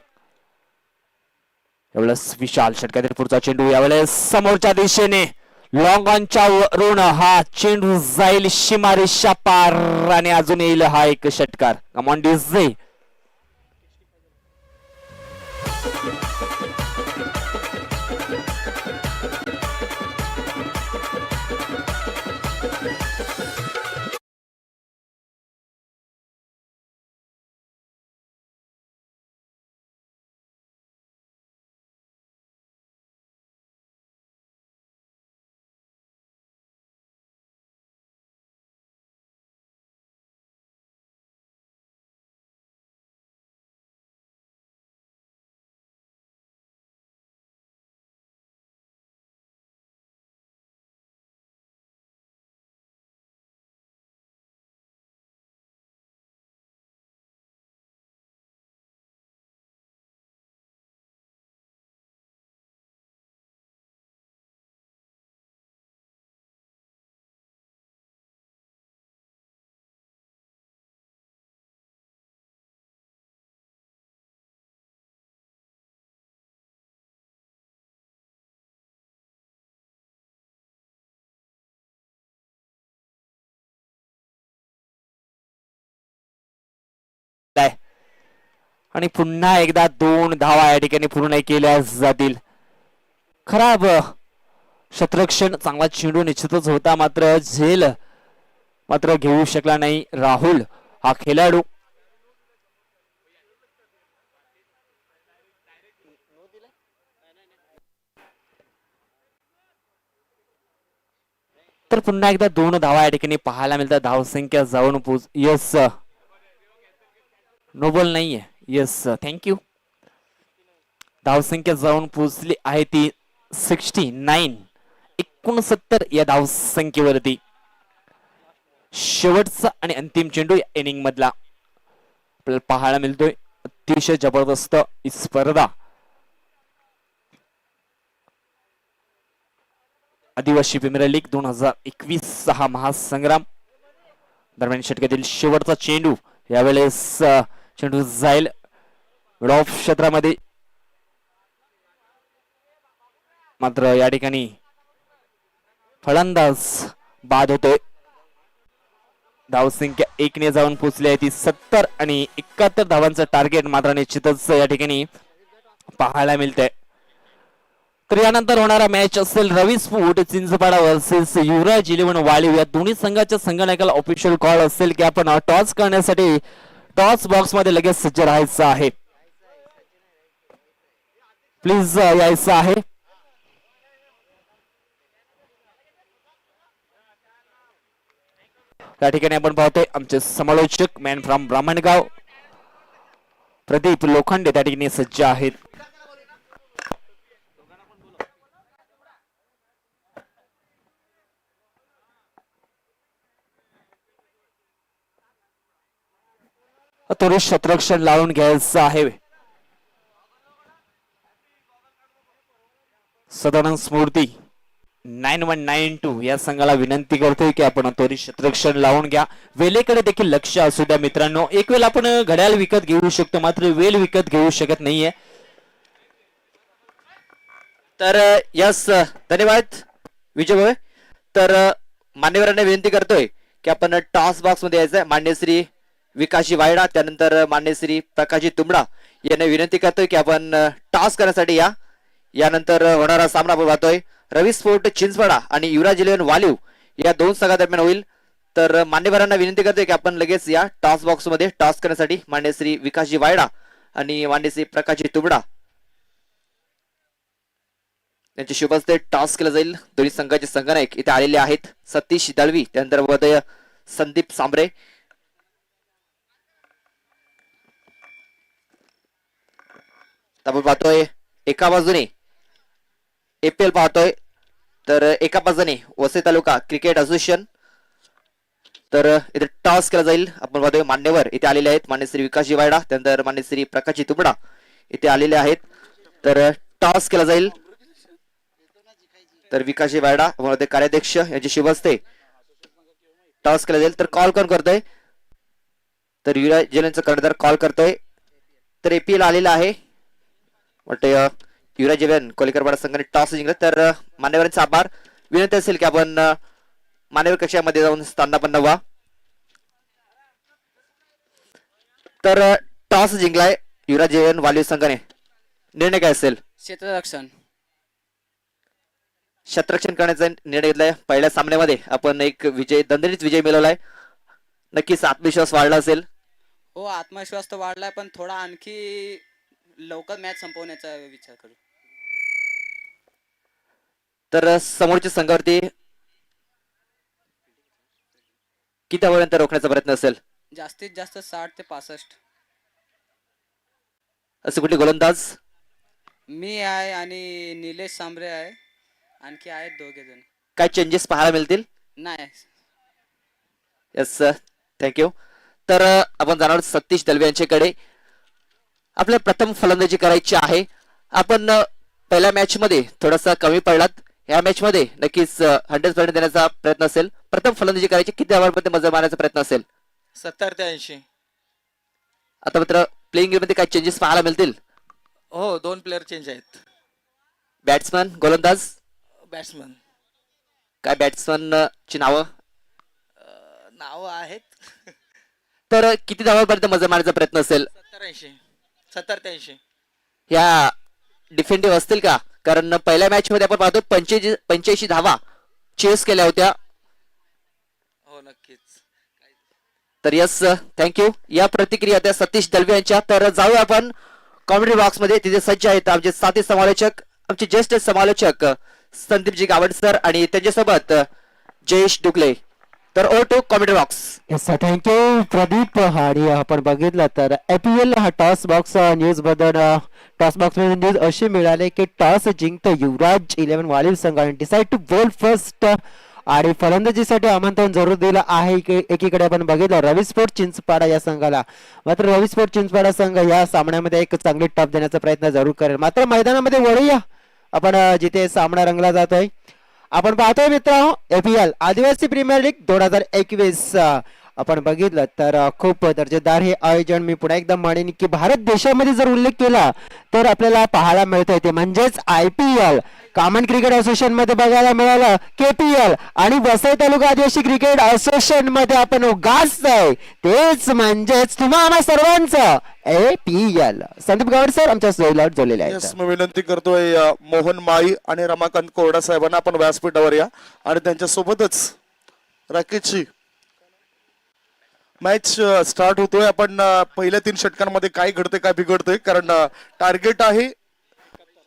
यावेळेस विशाल षटकातील पुढचा चेंडू. यावेळेस समोरच्या दिशेने लॉंग ऑनच्या वरून हा चेंडू जाईल सीमारेषा पार आणि अजून येईल हा एक षटकार. Come on DJ. आणि पुन्हा एकदा 2 धावा या ठिकाणी पूर्ण केल्या जातील. खराब क्षेत्ररक्षण, चांगला चेंडू निश्चितच होता, मात्र झेल मात्र घेऊ शकला नाही राहुल हा खेळाडू. तर पुन्हा एकदा 2 धावा या ठिकाणी पाहायला मिळतात. धावसंख्या जाऊन यस नोबल नाहीये. Yes thank you. धावसंख्या जाऊन पोहोचली आहे ती 69 या धावसंख्येवरती. शेवटचा आणि अंतिम चेंडू इनिंग मधला आपल्याला पाहायला मिळतोय अतिशय जबरदस्त ही स्पर्धा. आदिवासी प्रीमियर लीग 2021 हा महासंग्राम दरम्यान षटकातील शेवटचा चेंडू यावेळेस चेंडू जाईल मिड ऑफ क्षेत्रामध्ये, मात्र या ठिकाणी फलंदाज बाद होतोय. धावसंख्या 1 ने जाऊन पोहोचली आहे ती 70 आणि 71 धावांचं टार्गेट मात्र निश्चितच या ठिकाणी पाहायला मिळतंय. तर यानंतर होणारा मॅच असेल रवी स्पोर्ट चिंचपाडा वर्सेस युवराज 11 वाळीव. या दोन्ही संघाच्या संघनायकाला ऑफिशियल कॉल असेल की आपण टॉस करण्यासाठी टॉस बॉक्स मध्ये लगेच सज्ज राहायचं आहे. प्लीज यायचं आहे. या ठिकाणी आपण पाहतोय आमचे समालोचक मॅन फ्रॉम ब्राह्मणगाव प्रदीप लोखंडे त्या ठिकाणी सज्ज आहेत. त्वरित शतरक्षण लावून घ्यायचं आहे. सदानंद स्मृती 9192 या संघाला विनंती करतोय की आपण त्वरित शतरक्षण लावून घ्या. वेळेकडे देखील लक्ष असू द्या मित्रांनो. एक वेळ आपण घड्याळ विकत घेऊ शकतो मात्र वेळ विकत घेऊ शकत नाहीये.
तर यस धन्यवाद विजय भाई. तर मान्यवरांना विनंती करतोय की आपण टॉस बॉक्स मध्ये यायचंय. मान्य श्री विकासजी वायडा त्यानंतर मान्य श्री प्रकाशजी तुंबडा यांना विनंती करतोय की आपण टॉस करण्यासाठी या. यानंतर होणारा सामना आपण पाहतोय रवी स्पोर्ट चिंचवाडा आणि युवराज 11 वालीव या दोन संघादरम्यान होईल. तर मान्यवरांना विनंती करतोय की आपण लगेच या टॉस बॉक्स मध्ये टॉस करण्यासाठी. मान्य श्री विकासजी वायडा आणि मान्य श्री प्रकाशजी तुंबडा यांच्या शुभ हस्ते टॉस केला जाईल. दोन्ही संघाचे संघनायक इथे आलेले आहेत. सतीश दळवी त्यानंतर उदय संदीप सांबरे. आपण पाहतोय एका बाजूने APL पाहतोय तर एका बाजूने वसई तालुका क्रिकेट असोसिएशन. तर इथे टॉस केला जाईल. आपण पाहतोय मान्यवर इथे आलेले आहेत. मान्य श्री विकासजी वायडा त्यानंतर मान्य श्री प्रकाशजी तुंबडा इथे आलेले आहेत. तर टॉस केला जाईल. तर विकासजी वायडा कार्याध्यक्ष यांचे शुभ हस्ते टॉस केला जाईल. तर कॉल कोण करतोय तर युवराज जेलचा कर्णधार कॉल करतोय. तर APL आलेला आहे वाटतं युवराज जेवन कोलीकरवाडा संघाने टॉस जिंकला. तर मान्यवरांचा आभार. विनंती असेल की आपण मान्यवर कक्षामध्ये जाऊन स्थानापन्न व्हा. तर टॉस जिंकलाय युवराज जेवन वालीव संघाने. निर्णय काय असेल? शतरक्षण करण्याचा निर्णय घेतलाय. पहिल्या सामन्यामध्ये आपण एक दणदणीत विजय मिळवलाय. नक्कीच आत्मविश्वास वाढला असेल.
हो आत्मविश्वास तर वाढलाय पण थोडा आणखी लवकर मॅच संपवण्याचा विचार करू.
तर समोरच्या संघावरती किती धावांपर्यंत रोखण्याचा प्रयत्न असेल?
जास्तीत जास्त 60 ते 65.
असे कुठले गोलंदाज?
मी आहे आणि निलेश सांबरे आहे. आणखी आहेत दोघे जण.
काय चेंजेस पाहायला मिळतील?
नाही.
Yes sir thank you. तर आपण जाणार सतीश दलवे यांच्याकडे. आपल्याला प्रथम फलंदाजी करायची आहे. आपण पहिल्या मॅच मध्ये थोडासा कमी पडलात. या मॅच मध्ये नक्कीच 100% देण्याचा प्रयत्न असेल. प्रथम फलंदाजी करायची. किती धावांमध्ये मजल मारण्याचा प्रयत्न असेल?
70 ते 80.
आता मात्र प्लेइंग मध्ये काय चेंजेस पाहायला मिळतील?
हो 2 प्लेअर चेंज आहेत.
बॅट्समन गोलंदाज
बॅट्समन
काय बॅट्समन ची नावं
आहेत.
तर किती धावांपर्यंत मजल मारण्याचा प्रयत्न असेल?
70 ते 80.
या डिफेंडिव्ह असतील का? कारण पहिल्या मॅच मध्ये आपण पाहतो 85 धावा चेस केल्या होत्या.
हो नक्कीच.
तर यस थँक्यू. या प्रतिक्रिया त्या सतीश दलवे यांच्या. तर जाऊया आपण कॉमेडी बॉक्स मध्ये. तिथे सज्ज आहेत आमचे साथी समालोचक, आमचे ज्येष्ठ समालोचक संदीपजी गावड सर आणि त्यांच्यासोबत जयेश डुकले. तर over to comedy box.
Thank you Pradeep. आणि आपण बघितलं तर APL हा टॉस बॉक्स न्यूज बद्दल टॉस बॉक्स मध्ये न्यूज अशी मिळाली की टॉस जिंकतो युवराज 11 वालीव संघाने डिसाइड टू बॉल फर्स्ट आणि फलंदाजीसाठी आमंत्रण जरूर दिलं आहे. एकीकडे आपण बघितलं रवी स्पोर्ट चिंचपाडा या संघाला, मात्र रवी स्पोर्ट चिंचपाडा संघ या सामन्यामध्ये एक चांगली टप देण्याचा प्रयत्न जरूर करेल. मात्र मैदानामध्ये वळूया आपण जिथे सामना रंगला जातोय. आपण पाहतोय मित्रांनो APL आदिवासी प्रीमियर लीग 2021 आपण बघितलं तर खूप दर्जेदार हे आयोजन. मी पुन्हा एकदा म्हणेन की भारत देशामध्ये जर उल्लेख केला तर आपल्याला पाहायला मिळतंय ते म्हणजेच IPL, कॉमन क्रिकेट असोसिएशन मध्ये बघायला मिळालं KPL आणि वसई तालुका आदिवासी क्रिकेट असोसिएशन मध्ये आपण गाजतोय तेच म्हणजेच तुम्हाला सर्वांचं APL. संदीप गावड सर आमच्या सोयीला जोडलेले आहेत.
मी विनंती करतोय मोहन माळी आणि रमाकांत कोरडा साहेबांना आपण व्यासपीठावर या आणि त्यांच्या सोबतच राकेशची मॅच स्टार्ट होतोय. आपण पहिल्या 3 षटकांमध्ये काय घडतंय काय बिघडतंय, कारण टार्गेट आहे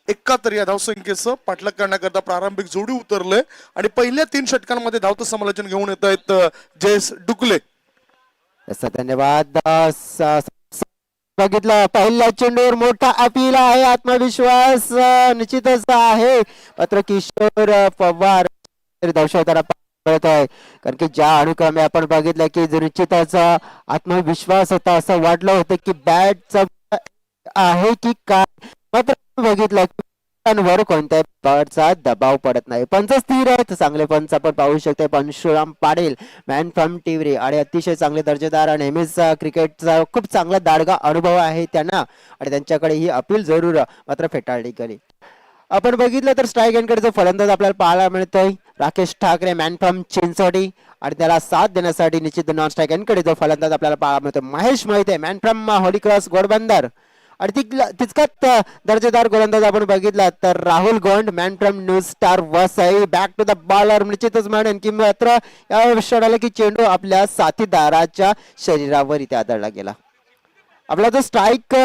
71 या धावसंख्येचं पाठलाग करण्याकरता प्रारंभिक जोडी उतरलंय आणि पहिल्या 3 षटकांमध्ये धावतं समालोचन घेऊन येत आहेत जयेश डुकले.
धन्यवाद. बघितलं पहिल्या चेंडूवर मोठा अपील आहे, आत्मविश्वास निश्चितच आहे. मात्र किशोर पवार दर्शवताना कळत आहे, कारण की ज्या अनुक्रमे आपण बघितलं की निश्चितच आत्मविश्वास होता, असं वाटलं होतं की बॅटचा आहे की काय. मात्र बघितलं वर कोणत्याही प्रकारचा दबाव पडत नाही. पंच स्थिर आहेत, चांगले पंच आपण पाहू शकतो. परशुराम पाटील मॅन फ्रॉम टिवरी आणि अतिशय चांगले दर्जेदार नेहमीच क्रिकेटचा खूप चांगला दाडगा अनुभव आहे त्यांना आणि त्यांच्याकडे ही अपील जरूर मात्र फेटाळली गेली. आपण बघितलं तर स्ट्राईक एंडकडे फलंदाज आपल्याला पाहायला मिळतोय राकेश ठाकरे मॅन फ्रॉम चिंचोडी आणि त्याला साथ देण्यासाठी निश्चित नॉन स्ट्राईक एंडकडे जो फलंदाज आपल्याला पाहायला मिळतो Mahesh Mohite man from Holy Cross Ghodbunder आणि तितकाच दर्जेदार गोलंदाज आपण बघितला तर Rahul Gond man from New Star Vasai back to the bowler. निश्चितच म्हणेन की मात्र या क्षणाला की चेंडू आपल्या साथीदाराच्या शरीरावर इथे आदळला गेला. आपला जो स्ट्राईक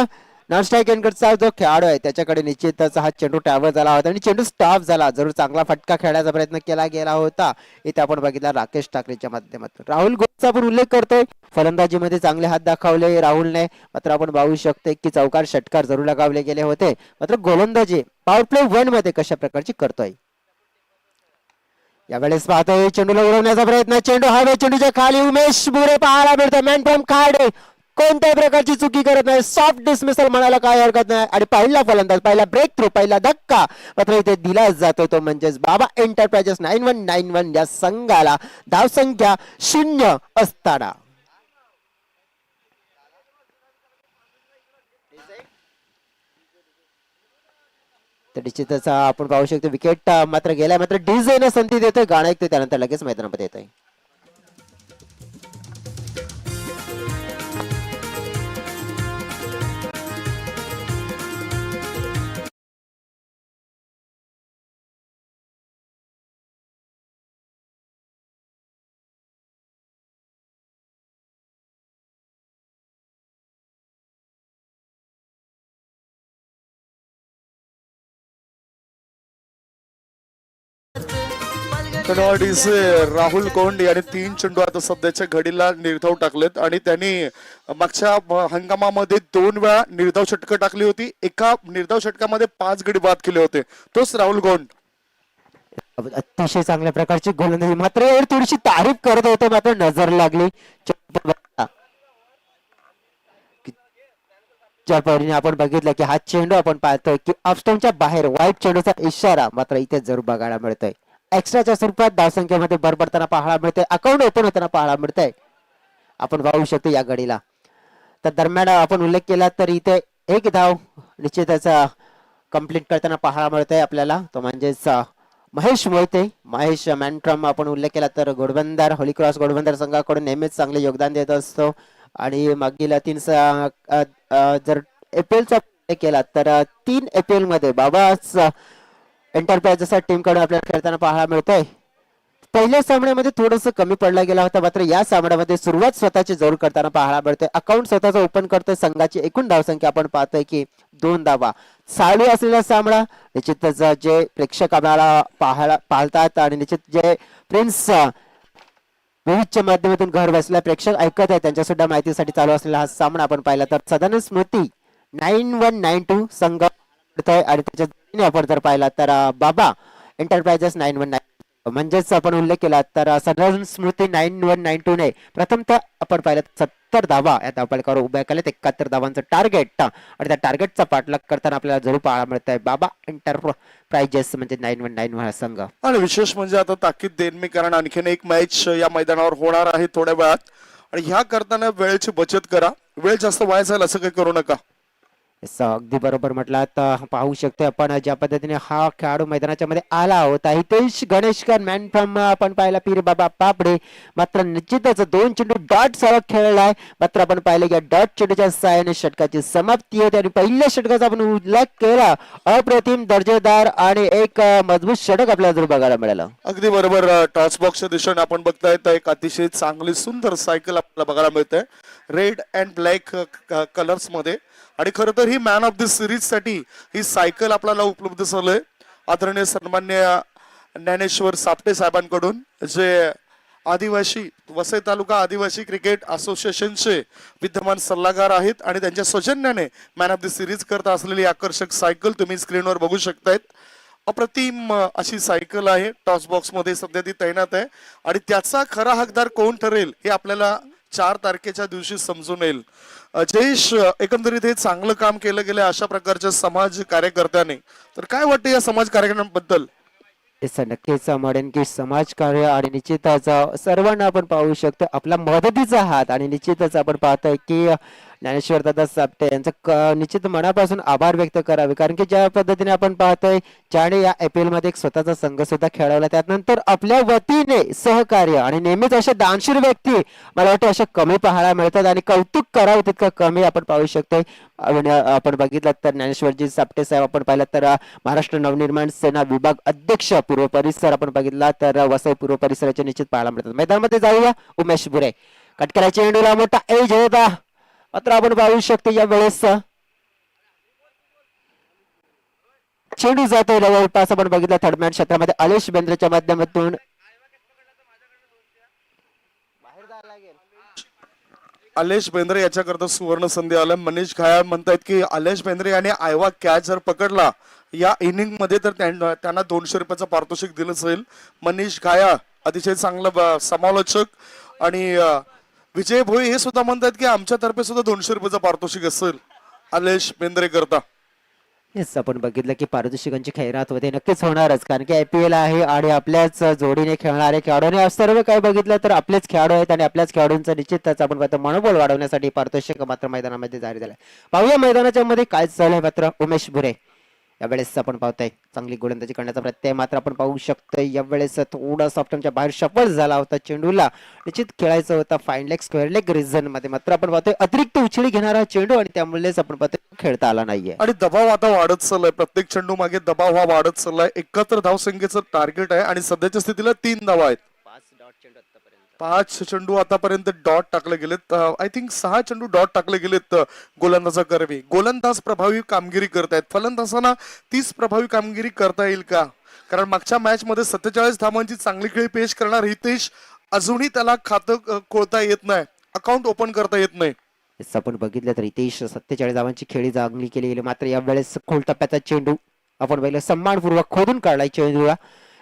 नॉन स्ट्राईक एंडकडचा जो खेळाडू आहे त्याच्याकडे निश्चितच हा चेंडू ट्रॅव्हल झाला होता आणि चेंडू स्टॉप झाला. जरूर चांगला फटका खेळण्याचा प्रयत्न केला गेला होता. इथे आपण बघितला राकेश ठाकरेच्या माध्यमातून. राहुल गोंडचा आपण उल्लेख करतोय, फलंदाजीमध्ये चांगले हात दाखवले राहुलने. मात्र आपण पाहू शकतो की चौकार षटकार जरूर लगावले गेले होते. मात्र गोलंदाजी पॉवर प्ले 1 मध्ये कशा प्रकारची करतोय यावेळेस पाहतोय. चेंडूला उडवण्याचा प्रयत्न, चेंडू हवे, चेंडूच्या खाली उमेश बुरे पाहायला मिळतो. मॅन फ्रॉम खाडे कोणत्याही प्रकारची चुकी करत नाही, सॉफ्ट डिसमिसल म्हणायला काय हरकत नाही. आणि पहिला फलंदाज, पहिला ब्रेक थ्रू, पहिला धक्का मात्र इथे दिला जातो तो म्हणजेच बाबा एंटरप्राइजेस 9191 या संघाला धावसंख्या 0 असताना. तर निश्चितच आपण पाहू शकतो विकेट मात्र गेलाय. मात्र डीजे न संधी देतोय, गाणं ऐकतोय, त्यानंतर लगेच मैदानामध्ये येतोय.
राहुल कोंड याने 3 चेंडू आता सध्याच्या घडीला निर्धाव टाकलेत आणि त्यांनी मागच्या हंगामामध्ये 2 वेळा निर्धाव षटकं टाकली होती. एका निर्धाव षटकामध्ये 5 गडी बाद केले होते, तोच राहुल गोंड.
अतिशय चांगल्या प्रकारची गोलंदाजी, मात्र थोडीशी तारीफ करत होते मात्र नजर लागली. ज्या परीने आपण बघितलं की हा चेंडू आपण पाहतोय की ऑफस्टोनच्या बाहेर वाईट चेंडूचा इशारा मात्र इथे जरूर बघायला मिळतोय. एक्स्ट्राच्या स्वरूपात धावसंख्येमध्ये भर पडताना पाहायला मिळतंय, अकाउंट ओपन होताना पाहायला मिळतंय. आपण पाहू शकतो या घडीला. तर दरम्यान आपण उल्लेख केला तर इथे 1 धाव निश्चितच कंप्लीट करताना पाहायला मिळतंय आपल्याला, तो म्हणजेच महेश मोहिते. महेश मॅन फ्रॉम आपण उल्लेख केला तर घोडबंदर होली क्रॉस घोडबंदर संघाकडून नेहमीच चांगले योगदान देत असतो. आणि मागील 3 जर एप्रिलचा उल्लेख केला तर 3 एप्रिल मध्ये बाबाच एंटरप्राइजेस टीम कडून आपल्याला खेळताना पाहायला मिळतोय. पहिल्या सामन्यामध्ये थोडंसं कमी पडला गेला होता, मात्र या सामन्यामध्ये सुरुवात स्वतःची जरूर करताना पाहायला मिळते. अकाउंट स्वतःचं ओपन करतोय. संघाची एकूण धावसंख्या आपण पाहतोय की 2 धावा. चालू असलेला सामना निश्चितच जे प्रेक्षक आम्हाला पाहतात आणि निश्चित जे प्रिन्स विविधच्या माध्यमातून घर बसल्या प्रेक्षक ऐकत आहेत त्यांच्या सुद्धा माहितीसाठी चालू असलेला हा सामना आपण पाहिला तर सदानंद स्मृती 9192 संघ आणि त्याच्या आपण जर पाहिला तर बाबा एंटरप्राइजेस 9192 म्हणजेच आपण उल्लेख केला तर सनरायझर्स स्मृती 9192 ने प्रथमतः आपण पाहिलं 70 धावा या धावपळकावर उभ्या केल्यात, 71 धावांचं टार्गेट आणि त्या टार्गेटचा पाठलाग करताना आपल्याला जरूर पाहायला मिळत आहे बाबा एंटरप्राइजेस म्हणजे 919 हा संघ.
आणि विशेष म्हणजे आता ताकीद देईन मी, कारण आणखीन एक मॅच या मैदानावर होणार आहे थोड्या वेळात, आणि ह्या करताना वेळेची बचत करा, वेळ जास्त वाया जाईल असं काही करू नका.
अगदी बरोबर म्हटलं. तर पाहू शकतो आपण ज्या पद्धतीने हा खेळाडू मैदानाच्या मध्ये आला होता हितेश गणेशकर मॅन फ्रॉम आपण पाहिला पीर बाबा पापडे, मात्र निश्चितच 2 चेंडू डॉट सलग खेळलाय, मात्र आपण पाहिलं की डॉट चेंडूच्या सहाय्याने षटकाची समाप्ती होते आणि पहिल्या षटकाचा आपण उल्लेख केला, अप्रतिम दर्जेदार आणि एक मजबूत षटक आपल्याला जर बघायला मिळालं.
अगदी बरोबर. टॉस बॉक्सच्या दिशेने आपण बघताय तर एक अतिशय चांगली सुंदर सायकल आपल्याला बघायला मिळते रेड अँड ब्लॅक कलर्स मध्ये, आणि खरं तर he man of the series साठी ही सायकल आपल्याला उपलब्ध झालंय आदरणीय सन्मान्य ज्ञानेश्वर सापटे साहेबांकडून, जे आदिवासी वसई तालुका आदिवासी क्रिकेट असोसिएशनचे विद्यमान सल्लागार आहेत, आणि त्यांच्या सौजन्याने मॅन ऑफ द सिरीज करता असलेली आकर्षक सायकल तुम्ही स्क्रीनवर बघू शकतायत. अप्रतिम अशी सायकल आहे, टॉस बॉक्स मध्ये सध्या ती तैनात आहे, आणि त्याचा खरा हकदार कोण ठरेल हे आपल्याला 4 तारखेच्या दिवशी समजून येईल. जयेश, एकंदरीत हे चांगलं काम केलं गेलं अशा प्रकारच्या समाज कार्यकर्त्याने, तर काय वाटतं या समाज कार्यक्रमाबद्दल?
नक्कीच म्हणेन की समाजकार्य आणि निश्चितच सर्वांना आपण पाहू शकतो आपला मदतीचा हात, आणि निश्चितच आपण पाहतोय की ज्ञानेश्वर दादा सापटे यांचं निश्चित मनापासून आभार व्यक्त करावे, कारण की ज्या पद्धतीने आपण पाहतोय ज्याने या IPL मध्ये एक स्वतःचा संघ सुद्धा खेळवला, त्यानंतर आपल्या वतीने सहकार्य, आणि नेहमीच अशा दानशीर व्यक्ती मला वाटतं अशा कमी पाहायला मिळतात, आणि कौतुक करावं तितकं कमी आपण पाहू शकतोय. आपण बघितलं तर ज्ञानेश्वरजी सापटे साहेब आपण पाहिलं तर महाराष्ट्र नवनिर्माण सेना विभाग अध्यक्ष पूर्व परिसर आपण बघितला तर वसई पूर्व परिसराचे निश्चित पाहायला मिळतात. मैदानामध्ये जाऊया. उमेश बुरे कटकऱ्या चेंडूला मोठा एज होता, मात्र आपण पाहू शकतो या वेळेस चेंडू जातो जवळपास आपण बघितलं थर्डमॅन क्षेत्रामध्ये आलेश बेंद्रेच्या माध्यमातून.
आलेश बेंद्रे याच्याकरता सुवर्ण संधी आलं. मनीष घाया म्हणतायत की आलेश बेंद्रे याने आयवा कॅच जर पकडला या इनिंग मध्ये तर त्यांना 200 रुपयाचं पारितोषिक दिलं जाईल. मनीष घाया अतिशय चांगलं समालोचक, आणि विजय भोई हे सुद्धा म्हणतात की आमच्यातर्फे सुद्धा 200 रुपयाचं पारितोषिक असेल आलेश बेंद्रे करता.
आपण बघितलं की पारितोषिकांची खैरात होते, नक्कीच होणारच, कारण की IPL आहे आणि आपल्याच जोडीने खेळणारे खेळाडू, आणि सर्व काही बघितलं तर आपलेच खेळाडू आहेत, आणि आपल्याच खेळाडूंचं निश्चितच आपण पाहतो मनोबल वाढवण्यासाठी पारितोषिक मात्र मैदानामध्ये जाहीर झालंय. पाहूया मैदानाच्या मध्ये काय चाललंय. मात्र उमेश बुरे यावेळेस आपण पाहतोय चांगली गोलंदाजी करण्याचा प्रत्यय, मात्र आपण पाहू शकतोय यावेळेस थोडा सॉफ्टमच्या बाहेर शफल झाला होता, चेंडूला निश्चित खेळायचं होता fine leg square leg reason मध्ये, मात्र आपण पाहतोय अतिरिक्त उछळी घेणारा चेंडू, आणि त्यामुळेच आपण पाहतोय खेळता आला नाहीये.
आणि दबाव आता वाढत चाललाय, प्रत्येक चेंडू मागे दबाव हा वाढत चाललाय. 71 धावसंख्येचं टार्गेट आहे, आणि सध्याच्या स्थितीला 3 धावा आहेत. 5 चेंडू आतापर्यंत डॉट टाकले गेलेत. आय थिंक 6 चेंडू डॉट टाकले गेलेत गोलंदाजा करवी. गोलंदाज प्रभावी कामगिरी करतायत, फलंदाजांना 30 प्रभावी कामगिरी करता येईल का? कारण मागच्या मॅच मध्ये 47 धावांची चांगली खेळी पेश करणार हितेश अजूनही त्याला खातं खोलता येत नाही, अकाउंट ओपन करता येत नाही.
आपण बघितलं तर हितेश 47 धावांची खेळी चांगली केली गेली, मात्र यावेळेस खोल टप्प्याचा चेंडू आपण बघितलं सन्मानपूर्वक खोदून काढलाय चेंडूला,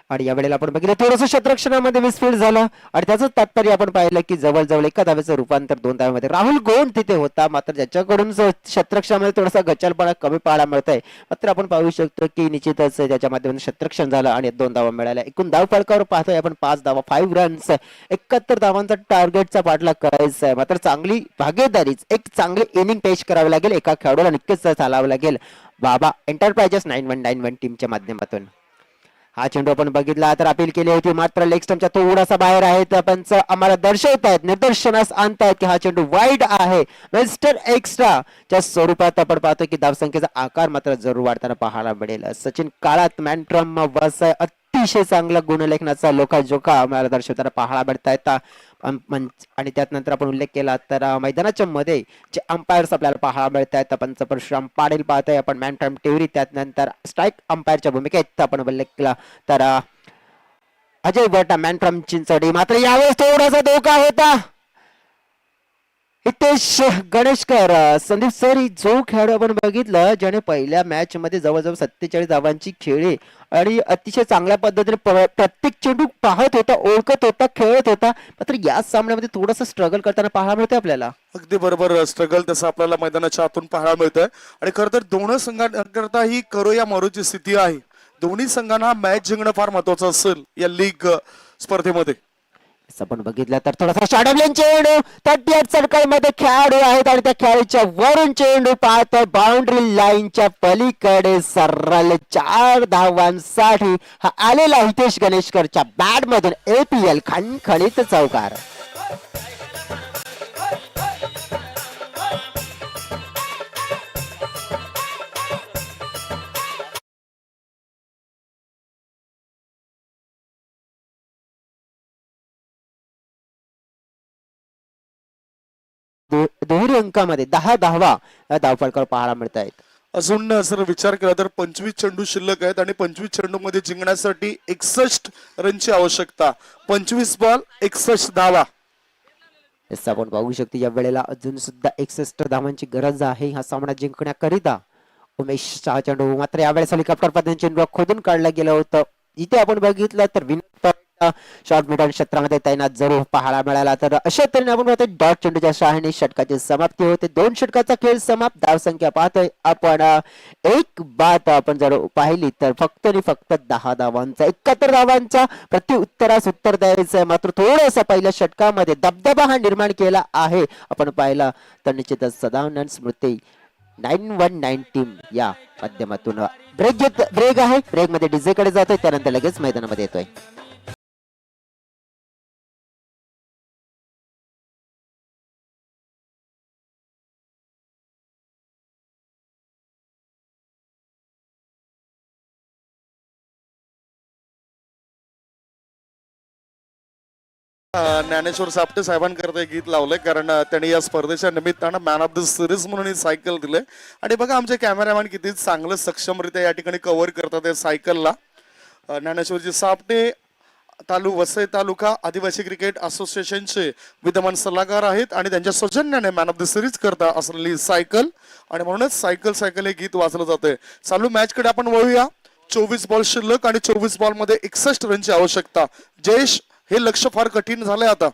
आणि या वेळेला आपण बघितलं थोडंसं क्षेत्ररक्षणामध्ये मिसफील्ड झालं, आणि त्याचं तात्पर्य आपण पाहिलं की जवळजवळ एका धावेचं रूपांतर 2 धाव्यामध्ये राहुल गोंड तिथे होता, मात्र ज्याच्याकडून क्षेत्ररक्षणामध्ये थोडासा गचलपणा कमी पाहायला मिळतंय, मात्र आपण पाहू शकतो की निश्चितच त्याच्या माध्यमातून क्षेत्ररक्षण झालं आणि 2 धावा मिळाल्या. एकूण धाव फलकावर पाहतोय आपण 5 धावा 5 रन्स 71 धावांचा टार्गेटचा पाठलाग करायचा आहे, मात्र चांगली भागीदारीच एक चांगली इनिंग पेश करावी लागेल, एका खेळाडूला नक्कीच चालावं लागेल बाबा एंटरप्राइजेस 9191 टीमच्या माध्यमातून. हा चेंडू आपण बघितला तर अपील केली होती, मात्र लेग स्टंपच्या थोडासा बाहेर आहे, पंच आम्हाला दर्शवतायत निदर्शनास आणतायत की हा चेंडू वाईड आहे. मिस्टर एक्स्ट्रा च्या स्वरूपात आपण पाहतो की धावसंख्येचा आकार मात्र जरूर वाढताना पाहायला मिळेल. सचिन काळात मॅन फ्रॉम वसई अतिशय चांगला गुणलेखनाचा लोकाजोखा आम्हाला दर्शवताना पाहायला मिळतायत. आणि त्यानंतर आपण उल्लेख केला तर मैदानाच्या मध्ये जे अंपायर्स आपल्याला पाहायला मिळत आहेत, पंच परशुराम पाटील पाहतोय आपण मॅन फ्रॉम टिवरी, त्यानंतर स्ट्राईक अंपायरच्या भूमिकेत आपण उल्लेख केला तर अजय बटा मॅन फ्रॉम चिंचोडी. मात्र यावेळेस थोडासा धोका होता, हितेश गणेशकर संदीप सर ही जो खेळाडू आपण बघितलं ज्याने पहिल्या मॅच मध्ये जवळजवळ 47 धावांची खेळी आणि अतिशय चांगल्या पद्धतीने प्रत्येक चेंडू पाहत होता, ओळखत होता, खेळत होता, मात्र या सामन्यामध्ये थोडस स्ट्रगल करताना पाहायला मिळतंय आपल्याला.
अगदी बरोबर स्ट्रगल तसं आपल्याला मैदानाच्या आतून पाहायला मिळतंय. आणि खरं तर दोन संघांकरता ही करो या मरोची स्थिती आहे. दोन्ही संघांना मॅच जिंकणं फार महत्वाचं असेल या लीग स्पर्धेमध्ये.
आपण बघितलं तर थोडासा शाडबलेन चेंडू 38 सर्कलमध्ये खेळाडू आहेत आणि त्या खेळाडूच्या वरून चेंडू पाहतोय बाउंड्री लाईनच्या पलीकडे सरळ 4 धावांसाठी हा आलेला हितेश गणेशकरच्या बॅट मधून APL खणखणीत चौकार. दुहेरी अंकामध्ये 10 धावा या धावफलकावर पाहायला मिळत आहेत.
अजून जर विचार केला तर 25 चेंडू शिल्लक आहेत आणि 25 चेंडू मध्ये जिंकण्यासाठी 61 रनची आवश्यकता. 25 बॉल 61 धावा.
जसं आपण पाहू शकतो या वेळेला अजून सुद्धा 61 धावांची गरज आहे हा सामना जिंकण्याकरिता. उमेश शहा चेंडू मात्र यावेळेस हेलिकॉप्टर पद्धतीने चेंडू खोदून काढलं गेलं होतं. इथे आपण बघितलं तर विनोद शॉर्ट मिडल क्षेत्रामध्ये तैनात जरूर पाहायला मिळाला. तर अशा तऱ्हेने आपण पाहतोय डॉट चेंडूच्या सहाय्याने षटकाची समाप्ती होते. 2 षटकाचा खेळ समाप्त. धावसंख्या पाहतोय आपण एक बात आपण जर पाहिली तर फक्त आणि फक्त 10 धावांचा 71 धावांचा प्रति उत्तरास उत्तर द्यायचं आहे. मात्र थोडंसं पहिल्या षटकामध्ये दबदबा हा निर्माण केला आहे आपण पाहिला तर निश्चितच सदानंद स्मृती 919 टीम या माध्यमातून ब्रेक आहे. ब्रेक मध्ये डीजे कडे जातोय त्यानंतर लगेच मैदानामध्ये येतोय.
ज्ञानेश्वर सापटे साहेबांकरता एक गीत लावलंय कारण त्यांनी या स्पर्धेच्या निमित्तानं मॅन ऑफ द सिरीज म्हणून ही सायकल दिले. आणि बघा आमचे कॅमेरामॅन किती चांगलं सक्षमरित्या या ठिकाणी कव्हर करतात या सायकलला. ज्ञानेश्वरजी सापटे वसई तालुका आदिवासी क्रिकेट असोसिएशनचे विद्यमान सल्लागार आहेत आणि त्यांच्या सौजन्याने मॅन ऑफ द सिरीज करता असलेली सायकल आणि म्हणूनच सायकल हे गीत वाचलं जातंय. चालू मॅच कडे आपण वळूया. 24 बॉल शिल्लक आणि 24 बॉल मध्ये 61 रनची आवश्यकता. जयेश हे लक्ष फार कठीण झालंय आता.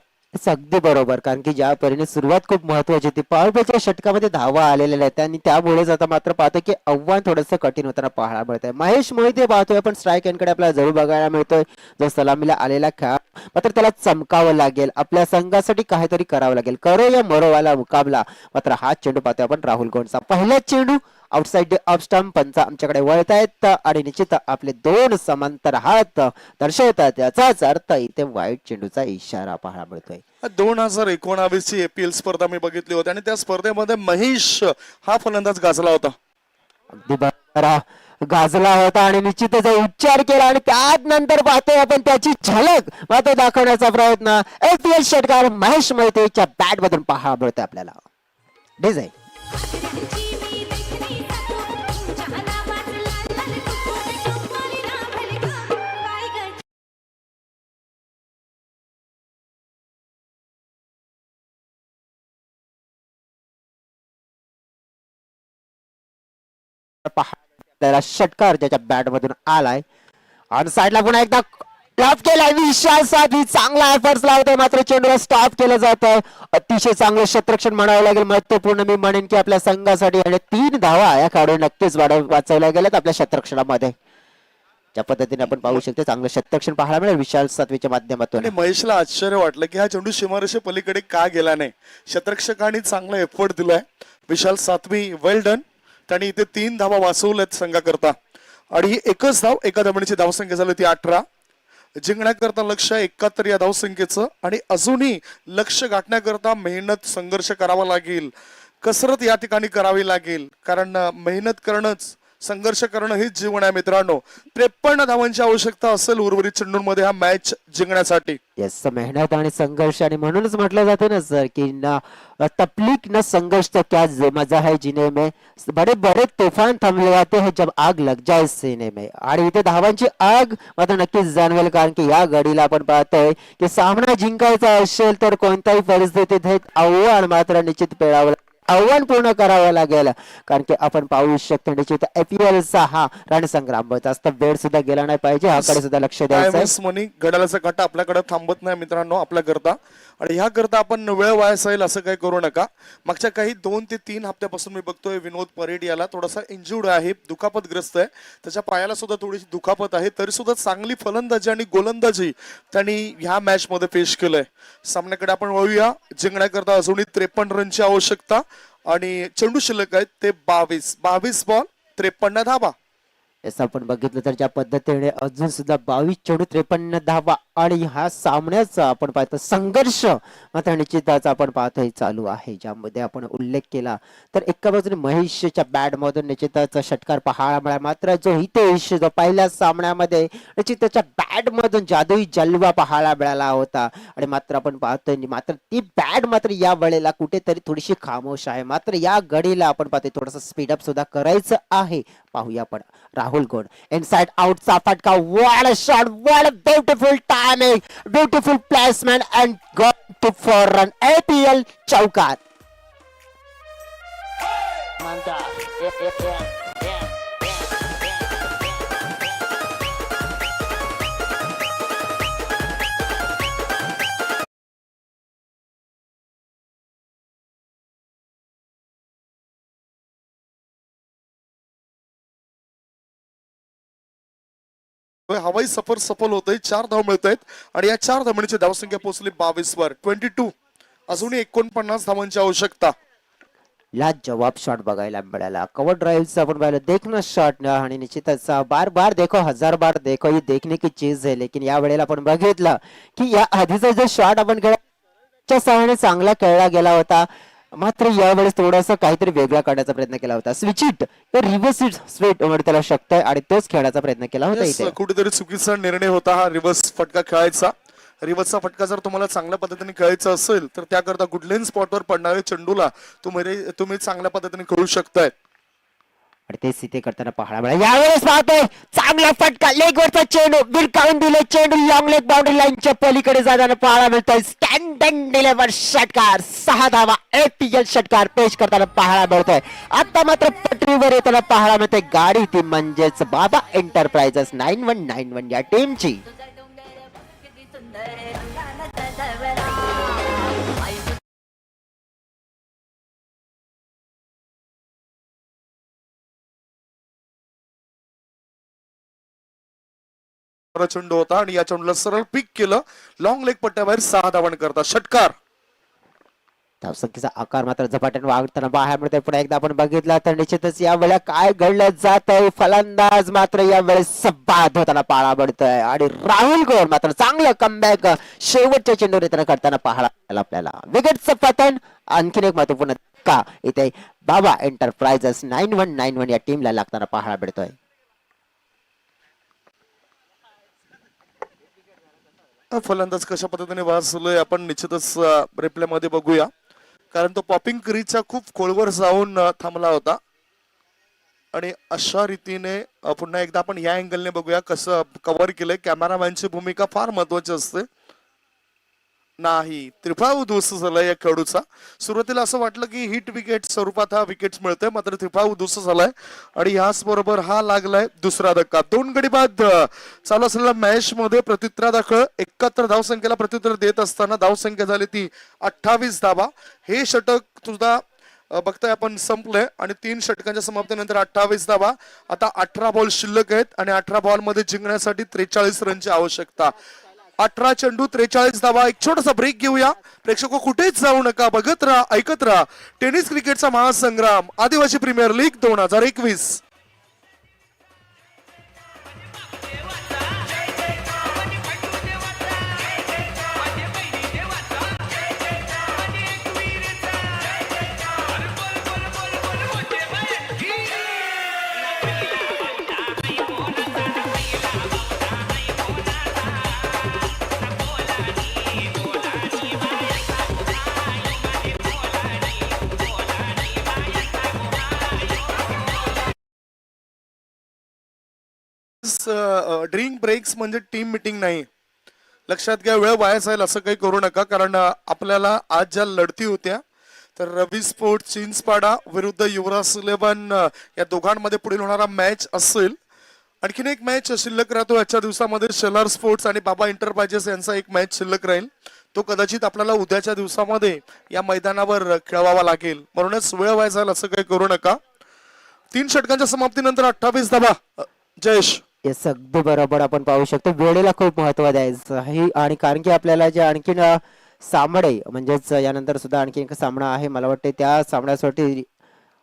अगदी बरोबर कारण की ज्या परीने सुरुवात खूप महत्वाची होती. पॉवर प्लेच्या षटकामध्ये धावा आलेल्या आहेत आणि त्यामुळेच आता मात्र पाहतो की आव्हान थोडंसं कठीण होताना पाहायला मिळत आहे. महेश मोहिते पाहतोय आपण स्ट्राईक एंडकडे आपल्याला जरूर बघायला मिळतोय. जो सलामीला आलेला खेळ मात्र त्याला चमकावं लागेल. आपल्या संघासाठी काहीतरी करावं लागेल. करो या मरोवाला मुकाबला. मात्र हा चेंडू पाहतोय आपण राहुल गोंडचा. पहिला चेंडू आउटसाइड ऑफ स्टंप पंच आमच्याकडे वळतायत आणि निश्चित आपले 2 समांतर हात दर्शवतात. याचाच अर्थ इथे वाईट चेंडूचा इशारा पाहायला मिळतोय.
2019 ची APL स्पर्धा मी बघितली होती आणि त्या स्पर्धेमध्ये महेश हा फलंदाज गाजला होता.
अगदी बरोबर गाजला होता आणि निश्चितच उच्चार केला आणि त्यात नंतर पाहतोय आपण त्याची झलक मात्र दाखवण्याचा प्रयत्न APL षटकार महेश मोहितेच्या बॅट मधून पाहायला मिळतोय आपल्याला. डिझाईन आपल्याला षटकार ज्याच्या बॅट मधून आलाय आणि साईडला पुन्हा एकदा ड्रॉप केलाय. विशाल साधी चांगला एफर्ट्स लावतोय मात्र चेंडूला स्टॉप केलं जात आहे. अतिशय चांगलं क्षेत्ररक्षण म्हणावं लागेल. महत्वपूर्ण मी म्हणेन की आपल्या संघासाठी आणि 3 धावा या खेळाडू नक्कीच वाचवल्या गेल्यात आपल्या क्षेत्ररक्षणामध्ये. ज्या पद्धतीने आपण पाहू शकतो चांगलं क्षेत्ररक्षण पाहायला मिळेल विशाल सातवीच्या माध्यमातून.
आणि महेशला आश्चर्य वाटलं की हा चेंडू सीमारेषे पलीकडे का गेला नाही. क्षेत्ररक्षकांनी चांगला एफर्ट दिलाय. विशाल सातवी वेल डन. त्यांनी इथे 3 धावा वाचवल्यात संघाकरता आणि ही एकच धाव एका धावणीची धावसंख्या झाली होती 18. जिंकण्याकरता लक्ष 71 या धावसंख्येचं आणि अजूनही लक्ष गाठण्याकरता मेहनत संघर्ष करावा लागेल. कसरत या ठिकाणी करावी लागेल कारण मेहनत करणंच संघर्ष करणं हेच जीवन आहे मित्रांनो. 53 धावांची आवश्यकता असेल उर्वरित चेंडूंमध्ये हा मॅच जिंकण्यासाठी.
येस, मेहनत आणि संघर्ष, आणि म्हणूनच म्हटलं जातं ना सर की न तकलीफ न संघर्ष तो क्या मजा है जीने में, बड़े बड़े तूफान थम जाते हैं जब आग लग जाए सीने में. आणि इथे धावांची आग मात्र नक्कीच जाणवेल, कारण की या घडीला आपण पाहतोय की सामना जिंकायचा असेल तर कोणत्याही परिस्थितीत हे आव्हान मात्र निश्चित पेळावं, आव्हान पूर्ण करावं लागेल. कारण की आपण पाहू शकतो निश्चित IPLचा हा रणसंग्राम जास्त वेळ सुद्धा गेला नाही पाहिजे, याकडे सुद्धा लक्ष द्यायचं आहे.
मनी घड्याळाचा काटा आपल्याकडे थांबत नाही मित्रांनो आपल्या करता, आणि ह्या करता आपण वेळ वाया जाईल असं काही करू नका. मागच्या काही 2 ते 3 हप्त्यापासून मी बघतोय विनोद परेड याला थोडासा इंजुर्ड आहे, दुखापतग्रस्त आहे, त्याच्या पायाला सुद्धा थोडीशी दुखापत आहे, तरी सुद्धा चांगली फलंदाजी आणि गोलंदाजी त्यांनी ह्या मॅच मध्ये पेश केलंय. सामन्याकडे आपण वळूया. जिंकण्याकरता अजूनही 53 रनची आवश्यकता आणि चेंडू शिल्लक आहेत ते 22 बॉल 53 धावा.
असं आपण बघितलं तर ज्या पद्धतीने अजून सुद्धा 22 चेंडू 53 धावा, आणि ह्या सामन्याचा आपण पाहतो संघर्ष मात्र निश्चितच आपण पाहतोय चालू आहे, ज्यामध्ये आपण उल्लेख केला तर एका बाजूने महेशच्या बॅट मधून निश्चितच षटकार पाहायला मिळाला, मात्र जो हितेश जो पहिल्या सामन्यामध्ये निश्चित त्याच्या बॅट मधून जादुई जलवा पाहायला मिळाला होता, आणि मात्र आपण पाहतोय मात्र ती बॅट मात्र या वेळेला कुठेतरी थोडीशी खामोश आहे. मात्र या घडीला आपण पाहतोय थोडंसं स्पीडअप सुद्धा करायचं आहे. पाहूया आपण राहुल गोड इनसाइड आउटचा फटका, what a shot, what a beautiful timing, beautiful placement and got to four run, APL चौकार.
हवाई सफर सफल होत आहे. 4 धाव मिळत आहेत आणि या 4 धावांची धावसंख्या पोहोचली 22 वर. 22 अजूनही 49 धावांची आवश्यकता.
लाजवाब शॉट बघायला मिळाला, कव्हर ड्राईव्हचा आपण पाहिलं, देखना शॉट, आणि निश्चितच बार बार देखो, 1000 बार देखो, ये देखने की चीज है. लेकिन या वेळेला आपण बघितलं की या आधीचा जो शॉट आपण खेळच्या सहाय्याने चांगला खेळला गेला होता, मात्र यावेळेस थोडासा काहीतरी वेगळा काढण्याचा प्रयत्न केला होता. स्विच इट तर रिव्हर्स इट स्वीट त्याला शक्य आहे, आणि तोच खेळण्याचा प्रयत्न केला होता. इथे
कुठेतरी चुकीचा निर्णय होता हा रिव्हर्स फटका खेळायचा. रिव्हर्सचा फटका जर तुम्हाला चांगल्या पद्धतीने खेळायचा असेल तर त्याकरता कुठल्याही स्पॉटवर पडणारे चेंडूला तुम्ही चांगल्या पद्धतीने खेळू शकताय.
आणि तेच इथे करताना पाहायला मिळालं. यावेळेस पाहतोय चांगला फटका, लेगवरचा चेंडू, बिरकावून दिले चेंडू, लॉंग लेग बाउंड्री लाईनच्या पलीकडे जाताना पाहायला मिळतोय. स्टँडिंग डिलिव्हर षटकार, 6 धावा, APL षटकार पेश करताना पाहायला मिळतोय. आता मात्र पटरीवर येताना पाहायला मिळतोय गाडी, ती म्हणजेच बाबा एंटरप्राइजेस 9191 या टीमची.
चेंडू होता आणि या चेंडूला सरळ पिक केलं, लॉंग लेग पट्ट्याबाहेर 6 धावांकरता षटकार.
धावसंख्येचा आकार मात्र झपाट्याने वाढताना पाहायला मिळतोय. पुन्हा एकदा आपण बघितलं तर निश्चितच या वेळेला काय घडलं जात आहे, फलंदाज मात्र या वेळेस बाद होताना पाहायला मिळतोय, आणि राहुल गोड मात्र चांगलं कमबॅक शेवटच्या चेंडूवर येताना करताना पाहायला आपल्याला. विकेटचं पतन आणखीन एक महत्वपूर्ण का इथे बाबा एंटरप्राइजेस 9191 या टीमला लागताना पाहायला मिळतोय.
फलंदाज कशा पद्धतीने वाचलोय आपण निश्चितच रिप्ले मध्ये बघूया, कारण तो पॉपिंग क्रीजच्या खूप खोलवर जाऊन थांबला होता. आणि अशा रीतीने पुन्हा एकदा आपण या अँगलने बघूया कसं कव्हर केलंय. कॅमेरामॅनची भूमिका फार महत्वाची असते. नाही, त्रिफळा उद्ध्वस्त झालाय या खेळाडूचा. सुरुवातीला असं वाटलं की हिट विकेट स्वरूपात हा विकेट मिळतोय, मात्र त्रिफळा उद्ध्वस्त झालाय आणि याच बरोबर हा लागलाय दुसरा धक्का. 2 गडी बाद चालू असलेल्या मॅच मध्ये प्रत्युत्तरादाखल 71 धावसंख्येला प्रत्युत्तर देत असताना धावसंख्या झाली ती 28 धावा. हे षटक सुद्धा बघताय आपण संपलंय आणि 3 षटकांच्या समाप्तीनंतर 28 धावा. आता 18 बॉल शिल्लक आहेत आणि 18 बॉल मध्ये जिंकण्यासाठी 43 रनची आवश्यकता. 18 चेंडू 43 धावा. एक छोटासा ब्रेक घेऊया. प्रेक्षक कुठेच जाऊ नका, बघत राहा, ऐकत राहा. टेनिस क्रिकेटचा महासंग्राम आदिवासी प्रीमियर लीग 2021. ड्रिंक ब्रेक्स म्हणजे टीम मिटिंग नाही. लक्षात घ्या, वेळ वाया जाईल असं काही करू नका, कारण आपल्याला आज ज्या लढती होत्या तर रवी स्पोर्ट्स चिंचपाडा विरुद्ध युवराज 11 या दोघांमध्ये पुढील होणारा मॅच असेल. आणखीन एक मॅच शिल्लक राहतो आजच्या दिवसामध्ये, शेलार स्पोर्ट्स आणि बाबा एंटरप्राइजेस यांचा एक मॅच शिल्लक राहील. तो कदाचित आपल्याला उद्याच्या दिवसामध्ये या मैदानावर खेळवावा लागेल, म्हणूनच वेळ वाया जाईल असं काही करू नका. 3 षटकांच्या समाप्तीनंतर 28 धावा. जयेश,
येस, अगदी बरोबर. आपण पाहू शकतो वेळेला खूप महत्व द्यायचं आहे, आणि कारण की आपल्याला जे आणखीन सामने म्हणजेच यानंतर सुद्धा आणखी एक सामना आहे, मला वाटते त्या सामन्यासाठी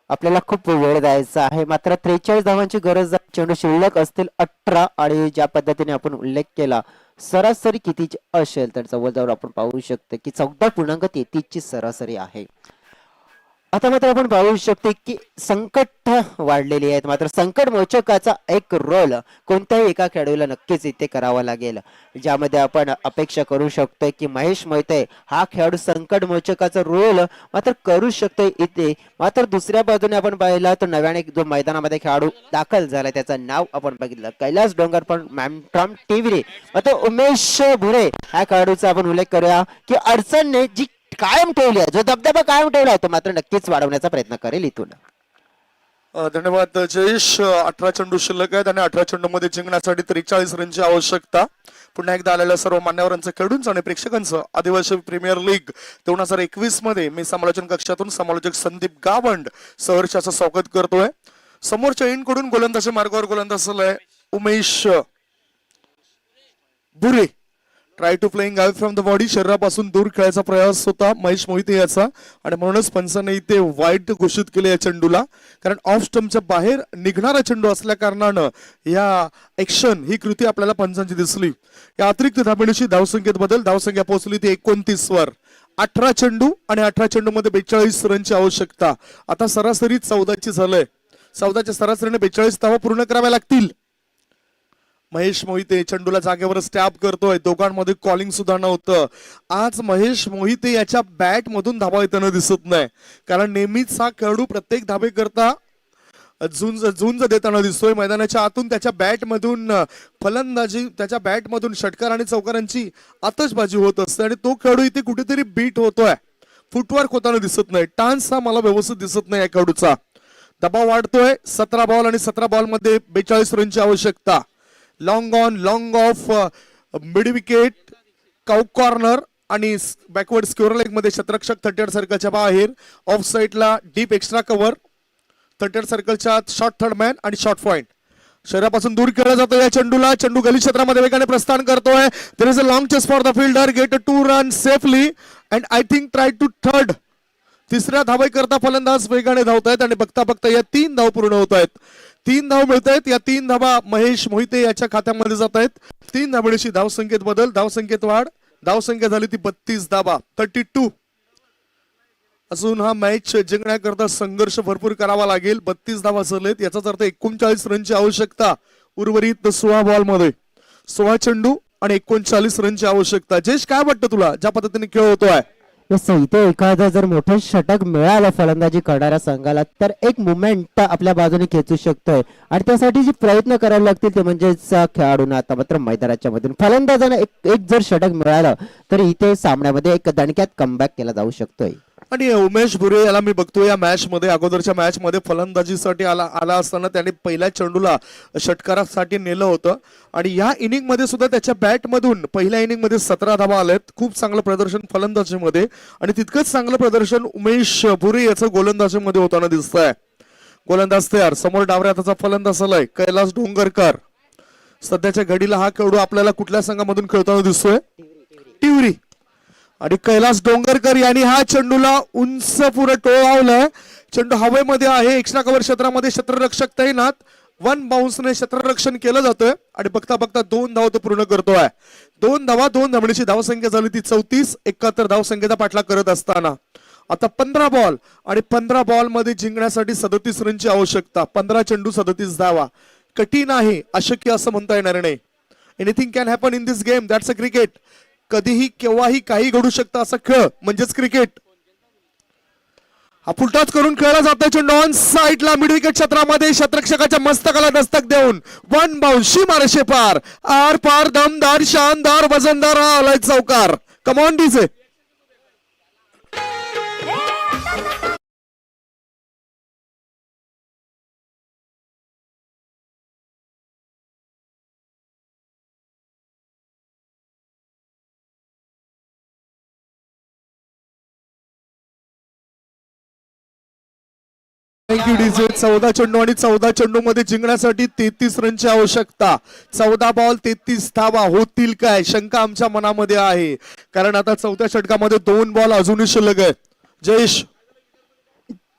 आपल्याला खूप वेळ द्यायचा आहे. मात्र 43 धावांची गरज आहे. चेंडू शिल्लक असतील 18, आणि ज्या पद्धतीने आपण उल्लेख केला सरासरी किती असेल तर जवळजवळ आपण पाहू शकतो की 14.33 ची सरासरी आहे. आता मात्र आपण पाहू शकतो की संकट वाढलेली आहेत, मात्र संकट मोचकाचा एक रोल कोणत्याही एका खेळाडूला नक्कीच इथे करावा लागेल, ज्यामध्ये आपण अपेक्षा करू शकतोय की महेश मोहिते हा खेळाडू संकट मोचकाचा रोल मात्र करू शकतोय इथे. मात्र दुसऱ्या बाजूने आपण पाहिलं तर नव्याने जो मैदानामध्ये खेळाडू दाखल झाला त्याचं नाव आपण बघितलं, कैलास डोंगर पण मॅमट्रॉम टिवरी. मात्र उमेश भुरे ह्या खेळाडूचा आपण उल्लेख करूया की अडचणने जी कायम ठेवली आहे, जो दबदबा कायम ठेवला आहे तो मात्र नक्कीच वाढवण्याचा प्रयत्न करेल इथून.
धन्यवाद जयेश. 18 चेंडू शिल्लक आहेत आणि 18 चेंडू मध्ये जिंकण्यासाठी 43 रनची आवश्यकता. पुन्हा एकदा आलेल्या सर्व मान्यवरांचं, खेळाडूंचं आणि प्रेक्षकांचं आदिवासी प्रीमियर लीग 2021 मध्ये मी समालोचन कक्षातून समालोचक संदीप गावंड सहर्षाचं स्वागत करतोय. समोरच्या इनकडून गोलंदाजी मार्गावर गोलंदाज Umesh Bhure. Try to playing out from the body, शरीरापासून दूर खेळायचा प्रयास होता महेश मोहिते याचा, आणि म्हणूनच पंचाने इथे वाईट घोषित केले या चेंडूला, कारण ऑफ स्टंपच्या बाहेर निघणारा चेंडू असल्या कारणानं या ऍक्शन ही कृती आपल्याला पंचांची दिसली. या अतिरिक्त धाबेडीची धावसंख्येत बदल, धावसंख्या पोहोचली ती 29 वर. 18 चेंडू आणि 18 चेंडू मध्ये 42 रनची आवश्यकता. आता सरासरी 14 ची झालंय. 14च्या सरासरीने 42 धावा पूर्ण कराव्या लागतील. महेश मोहिते चेंडूला जागेवर स्टॅप करतोय, दोघांमध्ये कॉलिंग सुद्धा नव्हतं. आज महेश मोहिते याच्या बॅट मधून धावा येताना दिसत नाही, कारण नेहमीच हा खेळाडू प्रत्येक धाबे करता झुंज देताना दिसतोय. मैदानाच्या आतून त्याच्या बॅट मधून फलंदाजी, त्याच्या बॅट मधून षटकार आणि चौकारांची आतषबाजी होत असते, आणि तो खेळाडू इथे कुठेतरी बीट होतोय, फुटवर्क होताना दिसत नाही. टान्स हा मला व्यवस्थित दिसत नाही या खेळाडूचा. दबाव वाढतोय. 17 बॉल आणि 17 बॉल मध्ये 42 रनची आवश्यकता. Long on long of, mid wicket, cow corner आणि बॅकवर्ड स्क्वेअर लेग मध्ये क्षेत्ररक्षक 38 सर्कलच्या बाहेर. ऑफ साईडला डीप एक्स्ट्रा कव्हर, 38 सर्कलच्या शॉर्ट थर्ड मॅन आणि शॉर्ट पॉइंट. शरीरापासून दूर खेळला जातो या चेंडूला. चेंडू गली क्षेत्रामध्ये वेगाने प्रस्थान करतोय. There is a long chase for the fielder, get 2 run safely and I think try to third. तिसऱ्या धावेकरता फलंदाज वेगाने धावतायत आणि बघता बघता या 3 धाव पूर्ण होत आहेत. 3 धाव मिळत आहेत. या 3 धावा महेश मोहिते याच्या खात्यामध्ये जात आहेत. 3 धाबेडीची धावसंख्येत बदल, धावसंख्येत वाढ. धावसंख्या झाली ती 32 धावा, 32. अजून हा मॅच जिंकण्याकरता संघर्ष भरपूर करावा लागेल. 32 धावा झालेत, याचाच अर्थ 39 रनची आवश्यकता उर्वरित 16 बॉल मध्ये. 16 चेंडू आणि 39 रनची आवश्यकता. जयेश, काय वाटतं तुला ज्या पद्धतीने खेळ होतोय?
इथे एखादं जर मोठं षटक मिळालं फलंदाजी करणाऱ्या संघाला तर एक मुवमेंट आपल्या बाजूने खेचू शकतोय, आणि त्यासाठी जे प्रयत्न करावे लागतील ते म्हणजेच खेळाडूंना. आता मात्र मैदानाच्या मधून फलंदाजांना एक जर षटक मिळालं तर इथे सामन्यामध्ये एक दणक्यात कमबॅक केला जाऊ शकतोय.
आणि उमेश भुरे याला मी बघतोय या मॅच मध्ये, अगोदरच्या मॅच मध्ये फलंदाजीसाठी आला असताना त्याने पहिल्या चेंडूला षटकारासाठी नेलं होतं, आणि या इनिंग मध्ये सुद्धा त्याच्या बॅट मधून पहिल्या इनिंग मध्ये 17 धावा आल्यात. खूप चांगलं प्रदर्शन फलंदाजीमध्ये, आणि तितकंच चांगलं प्रदर्शन उमेश भुरे याचं गोलंदाजीमध्ये होताना दिसतंय. गोलंदाज तयार, समोर डावऱ्या हाताचा फलंदाज आलाय कैलास डोंगरकर. सध्याच्या घडीला हा खेळाडू आपल्याला कुठल्या संघामधून खेळताना दिसतोय? टिवरी. आणि कैलास डोंगरकर यांनी हा चेंडूला उंच पुढे टोळावलाय. चेंडू हवेमध्ये आहे, एक्स्ट्रा कव्हर क्षेत्रामध्ये क्षेत्ररक्षक तैनात. 1 बाउन्सने क्षेत्ररक्षण केलं जातंय, आणि बघता बघता 2 धावा तो पूर्ण करतोय. 2 धावा, 2 धाबेडीची धावसंख्या झाली ती 34. 71 धावसंख्येचा पाठलाग करत असताना आता 15 बॉल आणि 15 बॉल मध्ये जिंकण्यासाठी 37 रनची आवश्यकता. 15 चेंडू 37 धावा. कठीण आहे, अशक्य असं म्हणता येणार नाही. Anything can happen in this game, that's a cricket. कधीही केव्हाही काही घडू शकतं असा खेळ म्हणजेच क्रिकेट. हा फुलटॉस करून खेळला जातोय चेंडू ऑन साईडला मिड विकेट क्षेत्रामध्ये शतरक्षकाच्या मस्तकाला दस्तक देऊन वन बाउन्सी मारेशे पार आर पार दमदार शानदार वजनदार हा आलाय चौकार. Come on DJ. Thank you DJ. 14 चेंडू आणि 14 चेंडू मध्ये जिंकण्यासाठी 33 रनची आवश्यकता. 14 बॉल 33 धावा होतील काय शंका आमच्या मनामध्ये आहे, कारण आता 4थ्या षटकामध्ये 2 बॉल अजूनही शिल्लक आहेत. जयेश,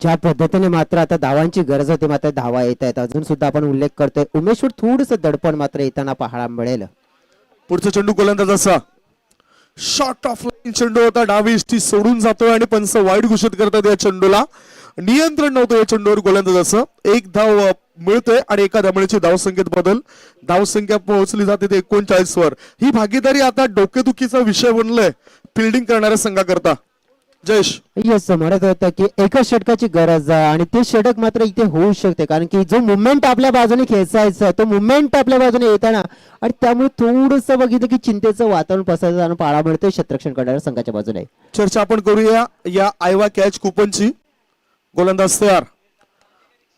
ज्या पद्धतीने मात्र आता धावांची गरज होती मात्र धावा येत आहेत. अजून सुद्धा आपण उल्लेख करतोय उमेशवर थोडस दडपण मात्र येताना पाहायला मिळेल.
पुढचा चेंडू गोलंदाजाचा शॉर्ट ऑफ लाईन चेंडू होता. डावी इष्टी सोडून जातोय आणि पंच वाईड घोषित करतात. या चेंडूला नियंत्रण नव्हतं या चेंडूवर गोलंदाजाचं. एक धाव मिळतोय आणि एका धावण्याची धावसंख्येत बदल. धावसंख्या पोहोचली जाते ते 39 वर. ही भागीदारी आता डोकेदुखीचा विषय बनलाय फिल्डिंग करणाऱ्या संघाकरता. जयेश,
यस म्हणत होतं की एकच षटकाची गरज आहे आणि ते षटक मात्र इथे होऊ शकते, कारण की जो मुवमेंट आपल्या बाजूने खेचायचा तो मुवमेंट आपल्या बाजूने येताना आणि त्यामुळे थोडंसं बघितलं की चिंतेचं वातावरण पसरताना पाहायला मिळतंय क्षेत्ररक्षण करणाऱ्या संघाच्या बाजूने.
चर्चा आपण करूया या आयवा कॅच कुपनची. गोलंदाज तयार.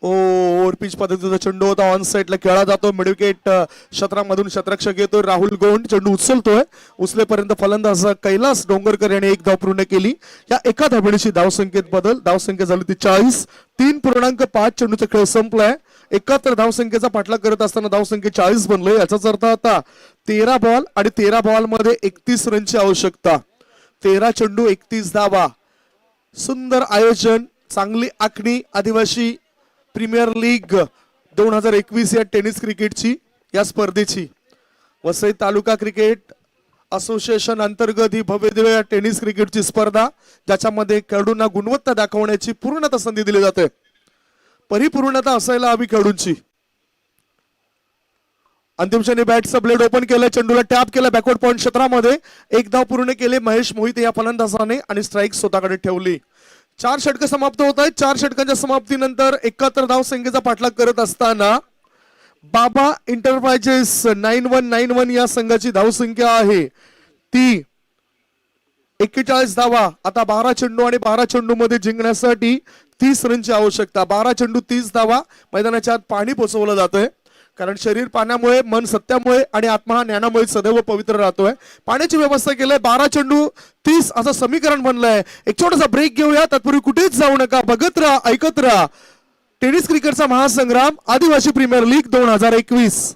ओव्हर पिच पद्धतीचा चेंडू होता. ऑन साईडला खेळला जातो. मिडविकेट क्षेत्रामधून शतरक्षक येतोय राहुल गोंड. चेंडू उचलतोय. उचलेपर्यंत फलंदाज कैलास डोंगरकर याने एक धाव पूर्ण केली. या एका धावेची धावसंख्येत बदल. धावसंख्या झाली ती 40. 3.5 चेंडूचा खेळ संपलाय. 71 धावसंख्येचा पाठलाग करत असताना धावसंख्या 40 बनले. याचाच अर्थ आता 13 बॉल आणि 13 बॉल मध्ये 31 रनची आवश्यकता. 13 चेंडू 31 धावा. सुंदर आयोजन, चांगली आखणी. आदिवासी प्रीमियर लीग 2021 या टेनिस क्रिकेटची या स्पर्धेची वसई तालुका क्रिकेट असोसिएशन अंतर्गत ही भव्यदिव्य या टेनिस क्रिकेटची स्पर्धा, ज्याच्यामध्ये खेळाडूंना गुणवत्ता दाखवण्याची पूर्णतः संधी दिली जाते. परिपूर्णता असायला हवी खेळाडूंची. अंतिम क्षणी बॅटचा ब्लेड ओपन केला. चेंडूला टॅप केला बॅकवर्ड पॉइंट क्षेत्रामध्ये. एक धाव पूर्ण केले महेश मोहिते या फलंदाजाने आणि स्ट्राईक स्वतःकडे ठेवली. 4 षटक समाप्त होत आहेत. 4 षटकांच्या समाप्तीनंतर 71 धावसंख्येचा पाठलाग करत असताना बाबा एंटरप्राइजेस 9191 या संघाची धावसंख्या आहे ती 41 धावा. आता 12 चेंडू आणि 12 चेंडू मध्ये जिंकण्यासाठी 30 रनची आवश्यकता. 12 चेंडू 30 धावा. मैदानाच्या आत पाणी पोचवलं जातंय, कारण शरीर पाण्यामुळे, मन सत्यामुळे आणि आत्मा हा ज्ञानामुळे सदैव पवित्र राहतोय. पाण्याची व्यवस्था केलंय. 12 चेंडू 30 असं समीकरण बनलंय. एक छोटासा ब्रेक घेऊया. तत्पूर्वी कुठेच जाऊ नका. बघत राहा, ऐकत राहा. टेनिस क्रिकेटचा महासंग्राम आदिवासी प्रीमियर लीग 2021.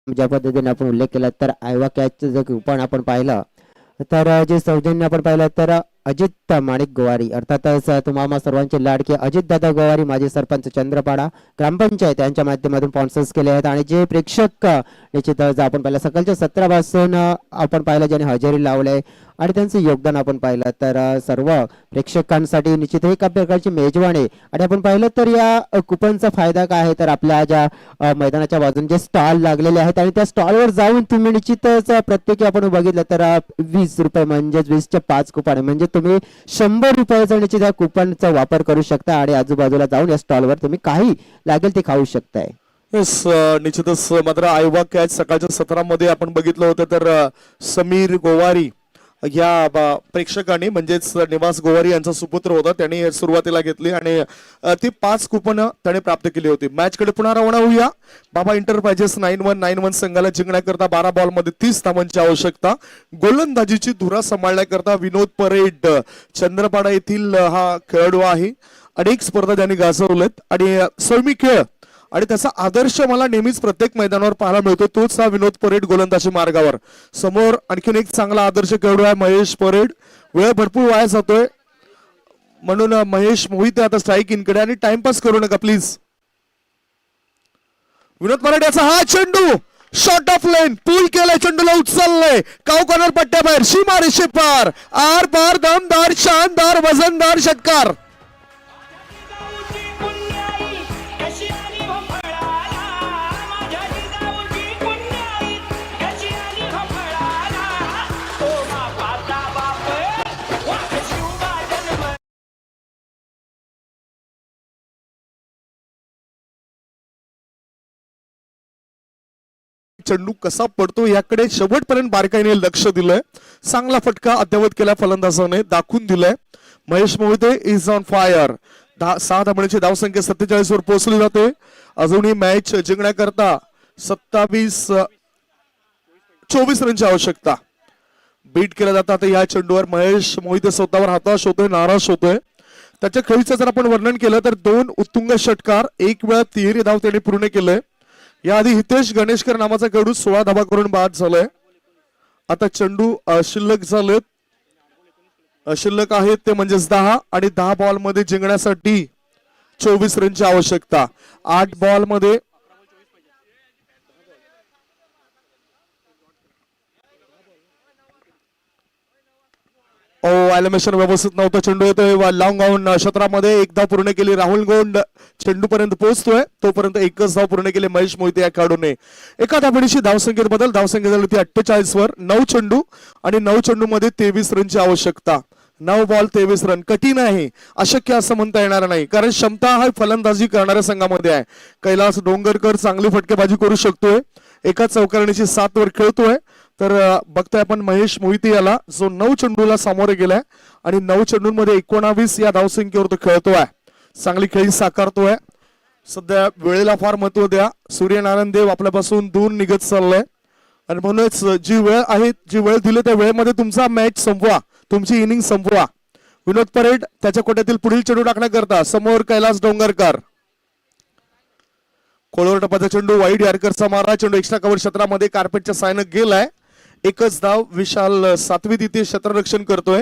ज्या पद्धतीने आपण उल्लेख केला तर आयवा कॅचचं जर कुपन आपण पाहिलं तर जे सौजन्य आपण पाहिलं तर अजित माणिक गोवारी अर्थातच तुम्हाला सर्वांचे लाडके अजित दादा गोवारी माजी सरपंच चंद्रपाडा ग्रामपंचायत यांच्या माध्यमातून स्पॉन्सर्स केले आहेत. आणि जे प्रेक्षक निश्चितच आपण पाहिलं सकाळच्या 17 पासून आपण पाहिलं ज्यांनी हजेरी लावले आणि त्यांचं योगदान आपण पाहिलं तर सर्व प्रेक्षकांसाठी निश्चित एका प्रकारची मेजवानी. आणि आपण पाहिलं तर या कुपनचा फायदा काय आहे तर आपल्या ज्या मैदानाच्या बाजूने जे स्टॉल लागलेले आहेत आणि त्या स्टॉलवर जाऊन तुम्ही निश्चितच प्रत्येकी आपण बघितलं तर 20 रुपये म्हणजेच 20चे 5 कुपन म्हणजे तुम्ही 100 रुपयाचा निश्चित या कुपनचा वापर करू शकता आणि आजूबाजूला जाऊन या स्टॉलवर तुम्ही काही लागेल ते खाऊ शकताय.
येस, निश्चितच. मात्र आयवा कॅच सकाळच्या 17 मध्ये आपण बघितलं होतं तर समीर गोवारी या प्रेक्षकांनी म्हणजेच निवास गोवारी यांचा सुपुत्र होता, त्यांनी सुरुवातीला घेतली आणि ती 5 कुपन त्याने प्राप्त केली होती. मॅच कडे पुन्हा रवाना होऊया. बाबा एंटरप्राइजेस 9191 संघाला जिंकण्याकरता 12 बॉल मध्ये 30 धावांची आवश्यकता. गोलंदाजीची धुरा सांभाळण्याकरता विनोद परेड चंद्रपाडा येथील हा खेळाडू आहे. अनेक स्पर्धा त्यांनी गाजवलेत आणि सौमी खेळ आणि त्याचा आदर्श मला नेहमीच प्रत्येक मैदानावर पाहायला मिळतो. तोच हा विनोद परेड गोलंदाजी मार्गावर. समोर आणखीन एक चांगला आदर्श खेळाडू आहे महेश परेड. वेळ भरपूर वाया जातोय म्हणून महेश मोहिते आता स्ट्राईक इनकडे आणि टाइमपास करू नका प्लीज. विनोद परेड याचा हा चेंडू शॉर्ट ऑफ लेन पूल केलंय, चेंडूला उचललंय, काव कॉर्नर पट्ट्याबाहेर, सीमा रेषे पार, आर पार, दमदार, शानदार, वजनदार षटकार. चेंडू कसा पडतो याकडे शेवटपर्यंत बारकाईने लक्ष दिलंय. चांगला फटका अद्यावत केला फलंदाजाने, दाखवून दिलाय. Mahesh Mohite is on fire. 6 धावांची धावसंख्या 47 वर पोहोचली जाते. अजूनही मॅच जिंकण्याकरता 24 रनची आवश्यकता. बीट केला जातं आता या चेंडूवर. महेश मोहिते स्वतःवर हताश होतोय, नाराज होतोय. त्याच्या खेळीचं जर आपण वर्णन केलं तर 2 उत्तुंग षटकार, 1 वेळा 3 धाव त्याने पूर्ण केलंय. याआधी हितेश गणेशकर नावाचा खेळाडू 16 धावा करून बाद झालाय. आता चेंडू शिल्लक आहेत ते म्हणजेच 10 आणि 10 बॉल मध्ये जिंकण्यासाठी 24 रनची आवश्यकता. 8 बॉल मध्ये ॲलिमेशन व्यवस्थित नव्हतं. चेंडू येतोय लॉंग ऑन क्षेत्रामध्ये, 1 धाव पूर्ण केली. राहुल गोंड चेंडू पर्यंत पोहोचतोय, तोपर्यंत 1च धाव पूर्ण केली महेश मोहिते या खेळाडूने. एका धावडीशी धावसंख्येत बदल. धावसंख्या झाली होती 48 वर. 9 चेंडू आणि 9 चेंडू मध्ये 23 रनची आवश्यकता. 9 बॉल 23 रन कठीण आहे, अशक्य असं म्हणता येणार नाही, कारण क्षमता हा फलंदाजी करणाऱ्या संघामध्ये आहे. कैलास डोंगरकर चांगली फटकेबाजी करू शकतोय, एका चौकारणीची 7 वर खेळतोय. तर बघतोय आपण महेश मोहिते याला, जो 9 चेंडूला सामोरे गेलाय आणि 9 चेंडूंमध्ये 19 या धावसंख्येवर तो खेळतोय. चांगली खेळी साकारतोय. सध्या वेळेला फार महत्व द्या. सूर्यनारायण देव आपल्यापासून दूर निघत चाललाय आणि म्हणूनच जी वेळ आहे, जी वेळ दिली त्या वेळेमध्ये तुमचा मॅच संपवा, तुमची इनिंग संपवा. विनोद परेड त्याच्या कोट्यातील पुढील चेंडू टाकण्याकरता समोर कैलास डोंगरकर. कोळवर टपाचा चेंडू, वाईड यार्करचा मारा. चेंडू एक्स्ट्रा कव्हर क्षेत्रामध्ये कार्पेटच्या सायनं गेलाय. 1च धाव. विशाल 7वी तिथे क्षेत्ररक्षण करतोय.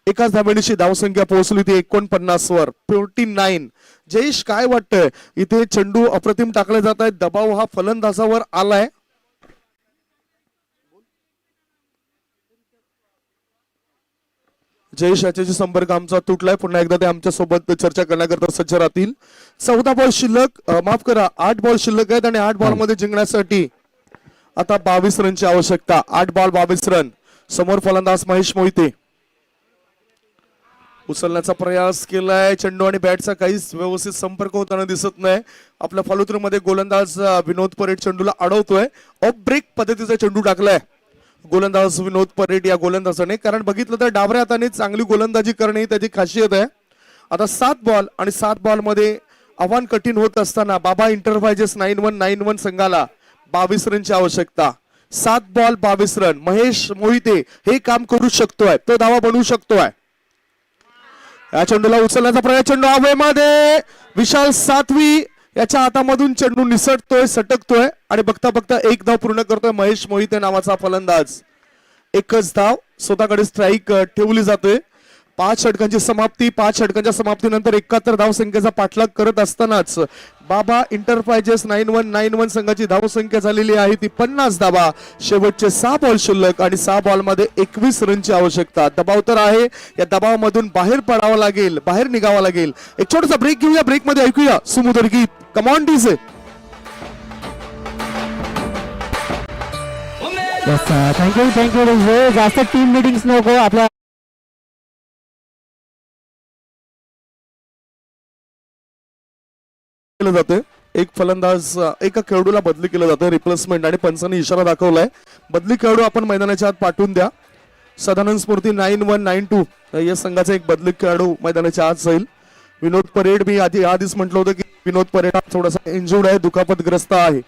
एकाच धावेची धावसंख्या पोहोचली होती 49 वर. 49. जयेश काय वाटतंय, इथे चेंडू अप्रतिम टाकले जात आहेत, दबाव हा फलंदाजावर आलाय. जयेश याच्याशी संपर्क आमचा तुटलाय. पुन्हा एकदा ते आमच्या सोबत चर्चा करण्याकरता सज्ज राहतील. 14 बॉल शिल्लक, माफ करा 8 बॉल शिल्लक आहेत आणि 8 बॉल मध्ये जिंकण्यासाठी आता 22 रनची आवश्यकता. 8 बॉल 22 रन. समोर फलंदाज महेश मोहिते. उचलण्याचा प्रयास केलाय. चेंडू आणि बॅटचा काहीच व्यवस्थित संपर्क होताना दिसत नाही. आपल्या फॉलोथ्रू गोलंदाज विनोद परेड चेंडूला अडवतोय. ऑफ ब्रेक पद्धतीचा चेंडू टाकलाय गोलंदाज विनोद परेड या गोलंदाजाने, कारण बघितलं तर डावऱ्या हाताने चांगली गोलंदाजी करणे ही त्याची खासियत आहे. आता 7 बॉल आणि 7 बॉल मध्ये आव्हान कठीण होत असताना बाबा इंटरप्राइजेस 9191 संघाला 22 रनची आवश्यकता. 7 बॉल 22 रन. महेश मोहिते हे काम करू शकतोय, तो धावा बनवू शकतोय. या चेंडूला उचलण्याचा प्रयत्न, चेंडू हवेमध्ये. विशाल 7वी याच्या हातामधून चेंडू निसटतोय, सटकतोय आणि बघता बघता 1 धाव पूर्ण करतोय महेश मोहिते नावाचा फलंदाज. 1च धाव. स्वतःकडे स्ट्राईक ठेवली जाते. 5 षटकांची समाप्ती. 5 षटकांच्या समाप्तीनंतर 71 धावसंख्येचा पाठलाग करत असतानाच बाबा इंटरप्राइजेस 9191 संघाची धावसंख्या झालेली आहे ती 50 धावा. शेवटचे 6 बॉल शिल्लक आणि 6 बॉल मध्ये 21 रनची आवश्यकता. दबाव तर आहे, या दबावामधून बाहेर पडावं लागेल, बाहेर निघावं लागेल. एक छोटासा ब्रेक घेऊया. ब्रेक मध्ये ऐकूया सुमुदर गीत. Come on DJ.
थँक्यू. जास्त टीम मीटिंग्स नको आपल्या
केलं जाते. एक फलंदाज, एका खेळाडूला बदली केलं जातं, रिप्लेसमेंट, आणि पंचांनी इशारा दाखवलाय बदली खेळाडू आपण मैदानाच्या आत पाठवून द्या. सदानंद स्फूर्ती 9192 या संघाचा एक बदली खेळाडू मैदानाच्या आत जाईल. विनोद परेड, मी आधीच म्हटलं होतं की विनोद परेड हा थोडासा इंजुर्ड आहे, दुखापतग्रस्त आहे.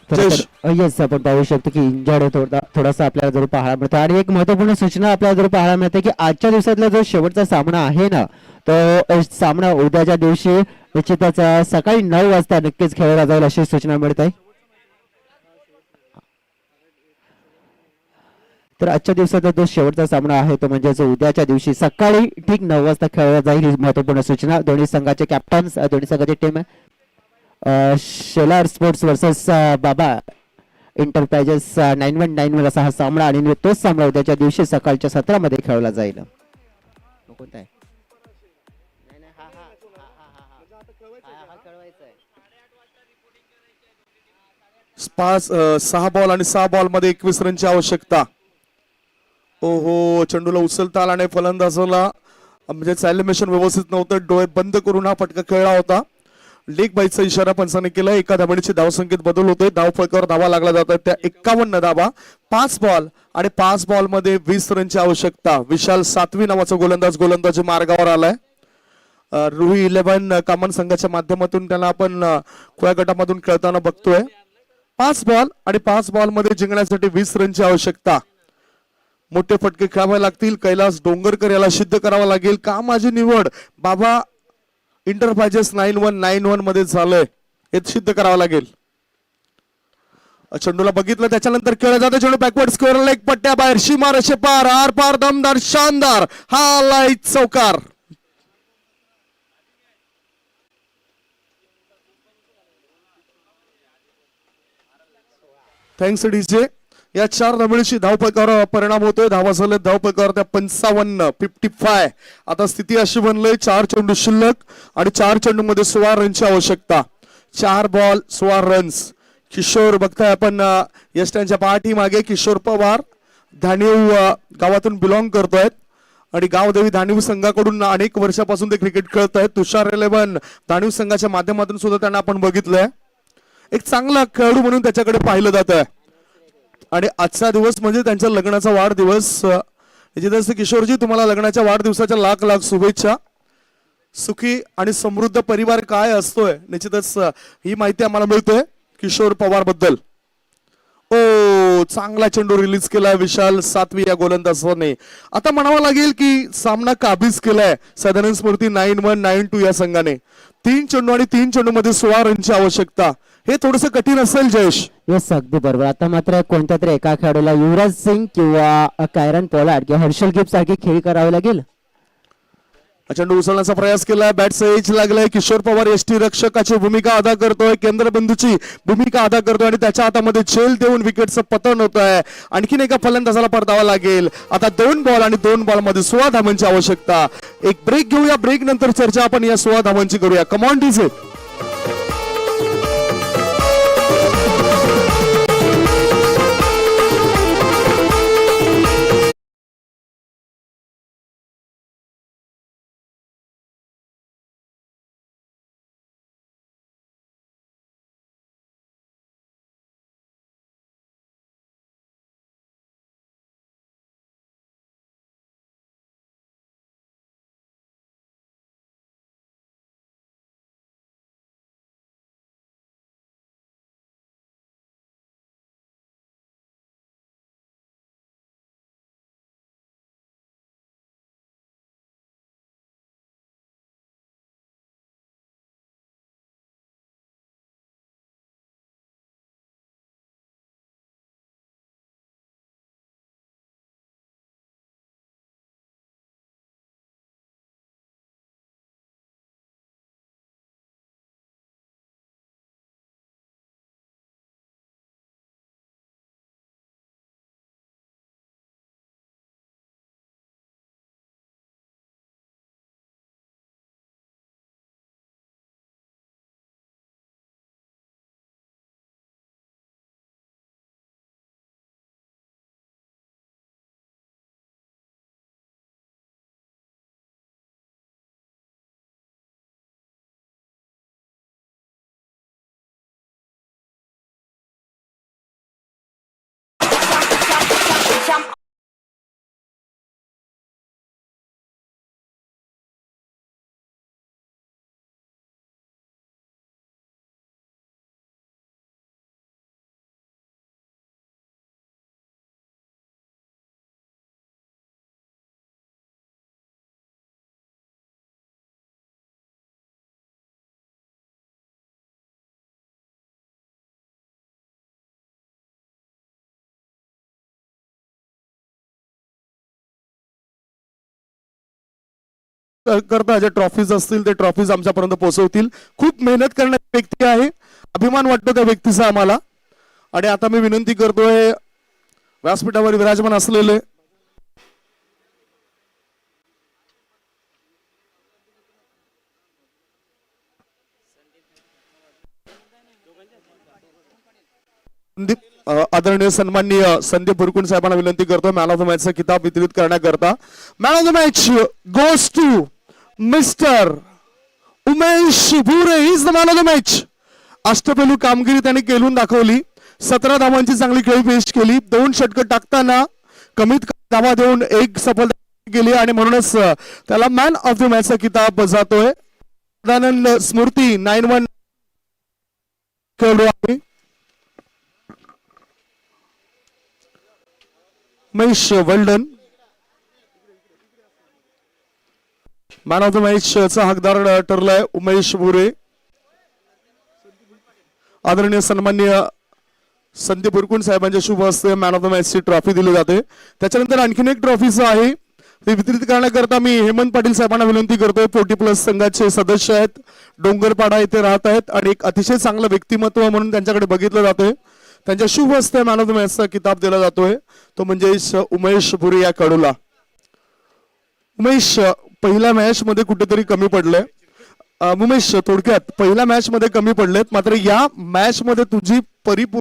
येस, आपण पाहू शकतो की इंजर्ड थोडासा आपल्याला जरूर पाहायला मिळतो. आणि एक महत्वपूर्ण सूचना आपल्याला जरूर पाहायला मिळते की आजच्या दिवसातला जो शेवटचा सामना आहे ना, तो सामना उद्याच्या दिवशी निश्चितच सकाळी 9 वाजता नक्कीच खेळला जाईल अशी सूचना मिळत आहे. तर आजच्या दिवसाचा जो शेवटचा सामना आहे तो म्हणजे उद्याच्या दिवशी सकाळी ठीक 9 वाजता खेळला जाईल, ही महत्वपूर्ण सूचना. दोन्ही संघाचे कॅप्टन्स, दोन्ही संघाची टीम शेलार स्पोर्ट्स वर्सेस बाबा एंटरप्राइजेस 919 असा हा सामना आणि तोच सामना उद्याच्या दिवशी सकाळच्या सत्रामध्ये खेळला जाईल. कोणता आहे?
पाच 6 बॉल आणि 6 बॉल मध्ये 21 रनची आवश्यकता. ओहो, चेंडूला उचलता आला नाही फलंदाजाला, म्हणजे सॅलिमेशन व्यवस्थित नव्हतं, डोळे बंद करून हा फटका खेळला होता. लेग बाईचा इशारा पंचाने केला. एका धावणीची धावसंख्येत बदल होतोय. धाव फलकावर धावा लागला जातात त्या 51 धावा. 5 बॉल आणि 5 बॉल मध्ये 20 रनची आवश्यकता. विशाल सातवी नावाचा गोलंदाजी मार्गावर आलाय. रुही 11 कामन संघाच्या माध्यमातून त्याला आपण खुल्या गटामधून खेळताना बघतोय. 5 बॉल आणि 5 बॉल मध्ये जिंकण्यासाठी 20 रनची आवश्यकता. मोठे फटके खेळावे लागतील. कैलास डोंगरकर याला सिद्ध करावं लागेल का माझी निवड बाबा इंटरप्राइजेस 9191 मध्ये झालंय हे सिद्ध करावं लागेल. चेंडूला बघितलं त्याच्यानंतर खेळलं जातं. चेंडू बॅकवर्ड स्क्वेअर लेग पट्ट्या बाहेर सीमा रेषे पार आर पार दमदार शानदार हा लाईट चौकार. Thanks DJ. या 4 धावणीची धावपैकावर परिणाम होतोय. धावा झाले धावपैकावर त्या 55. आता स्थिती अशी बनलंय 4 चेंडू शिल्लक आणि 4 चेंडू मध्ये 16 रनची आवश्यकता. 4 बॉल 16 रन्स. किशोर बघताय आपण यष्ट्यांच्या पाठी मागे किशोर पवार धानिव गावातून बिलॉंग करतोय आणि गावदेवी धानिव संघाकडून अनेक वर्षापासून ते क्रिकेट खेळत आहेत. तुषार 11 धानिव संघाच्या माध्यमातून सुद्धा त्यांना आपण बघितलंय. एक चांगला खेळाडू म्हणून त्याच्याकडे पाहिलं जात आहे आणि आजचा दिवस म्हणजे त्यांच्या लग्नाचा वाढदिवस. निश्चितच किशोरजी तुम्हाला लग्नाच्या वाढदिवसाच्या लाख लाख शुभेच्छा. सुखी आणि समृद्ध परिवार काय असतोय निश्चितच ही माहिती आम्हाला मिळते किशोर पवार बद्दल. ओ चांगला चेंडू रिलीज केलाय विशाल सातवी या गोलंदाजाने. आता म्हणावं लागेल की सामना काबीज केलाय साधारण स्मृती 9192 या संघाने. 3 चेंडू आणि 3 चेंडू मध्ये 16 रनची आवश्यकता. हे थोडंसं कठीण असेल जयेश.
येस अगदी बरोबर. आता मात्र कोणत्या तरी एका खेळाडूला युवराज सिंग किंवा कायरन पोलार्ड किंवा हर्षल गिफ्ट सारखी खेळी करावी लागेल.
चेंडू उचलण्याचा प्रयास केलाय. बॅटचा एज लागलाय. किशोर पवार यष्टी रक्षकाची भूमिका अदा करतोय. केंद्रबिंदूची भूमिका अदा करतोय आणि त्याच्या हातामध्ये झेल देऊन विकेटचं पतन होत आहे. आणखीन एका फलंदाजाला परतावा लागेल. आता 2 बॉल आणि 2 बॉल मध्ये 16 धावांची आवश्यकता. एक ब्रेक घेऊया. ब्रेक नंतर चर्चा आपण या 16 धावांची करूया. Come on DJ. करता जे ट्रॉफीज असतील ते ट्रॉफीज आमच्यापर्यंत पोहोचवतील. खूप मेहनत करणारी व्यक्ती आहे. अभिमान वाटतो त्या व्यक्तीचा आम्हाला. आणि आता मी विनंती करतोय व्यासपीठावर विराजमान असलेले आदरणीय सन्माननीय संदीप बुरकुंड साहेबांना विनंती करतो मॅन ऑफ द मॅचचा किताब वितरित करण्याकरता. Man of the match goes to mister Umesh Bhure. Is the man of the match. अष्टपैलू कामगिरी त्याने केलून दाखवली. 17 धावांची चांगली खेळी पेश केली. 2 षटकं टाकताना कमीत कमी धावा देऊन 1 सफलता केली आणि म्हणूनच त्याला मॅन ऑफ द मॅचचा किताब जातोय. सदानंद स्मृती 9-1 खेळलो आहे. Umesh well done man of the match चा हकदार ठरलाय उमेश भुरे. आदरणीय सन्माननीय संदीप बुरकुंड साहेबांच्या शुभ हस्ते मॅन ऑफ द मॅच ची ट्रॉफी दिली जाते. त्याच्यानंतर आणखीन एक ट्रॉफीचं आहे ते वितरित करण्याकरता मी हेमंत पाटील साहेबांना विनंती करतोय. 40+ संघाचे सदस्य आहेत, डोंगरपाडा येथे राहत आहेत आणि एक अतिशय चांगलं व्यक्तिमत्व म्हणून त्यांच्याकडे बघितलं जातंय. त्यांच्या शुभ हस्ते मॅन ऑफ द मॅचचा किताब दिला जातोय तो म्हणजे उमेश भुरे या कडूला. उमेश पहिल्या मॅच मध्ये कुठेतरी कमी पडले. उमेश थोडक्यात पहिल्या मॅच मध्ये कमी पडलेत, मात्र या मॅच मध्ये तुझी परिपूर्ण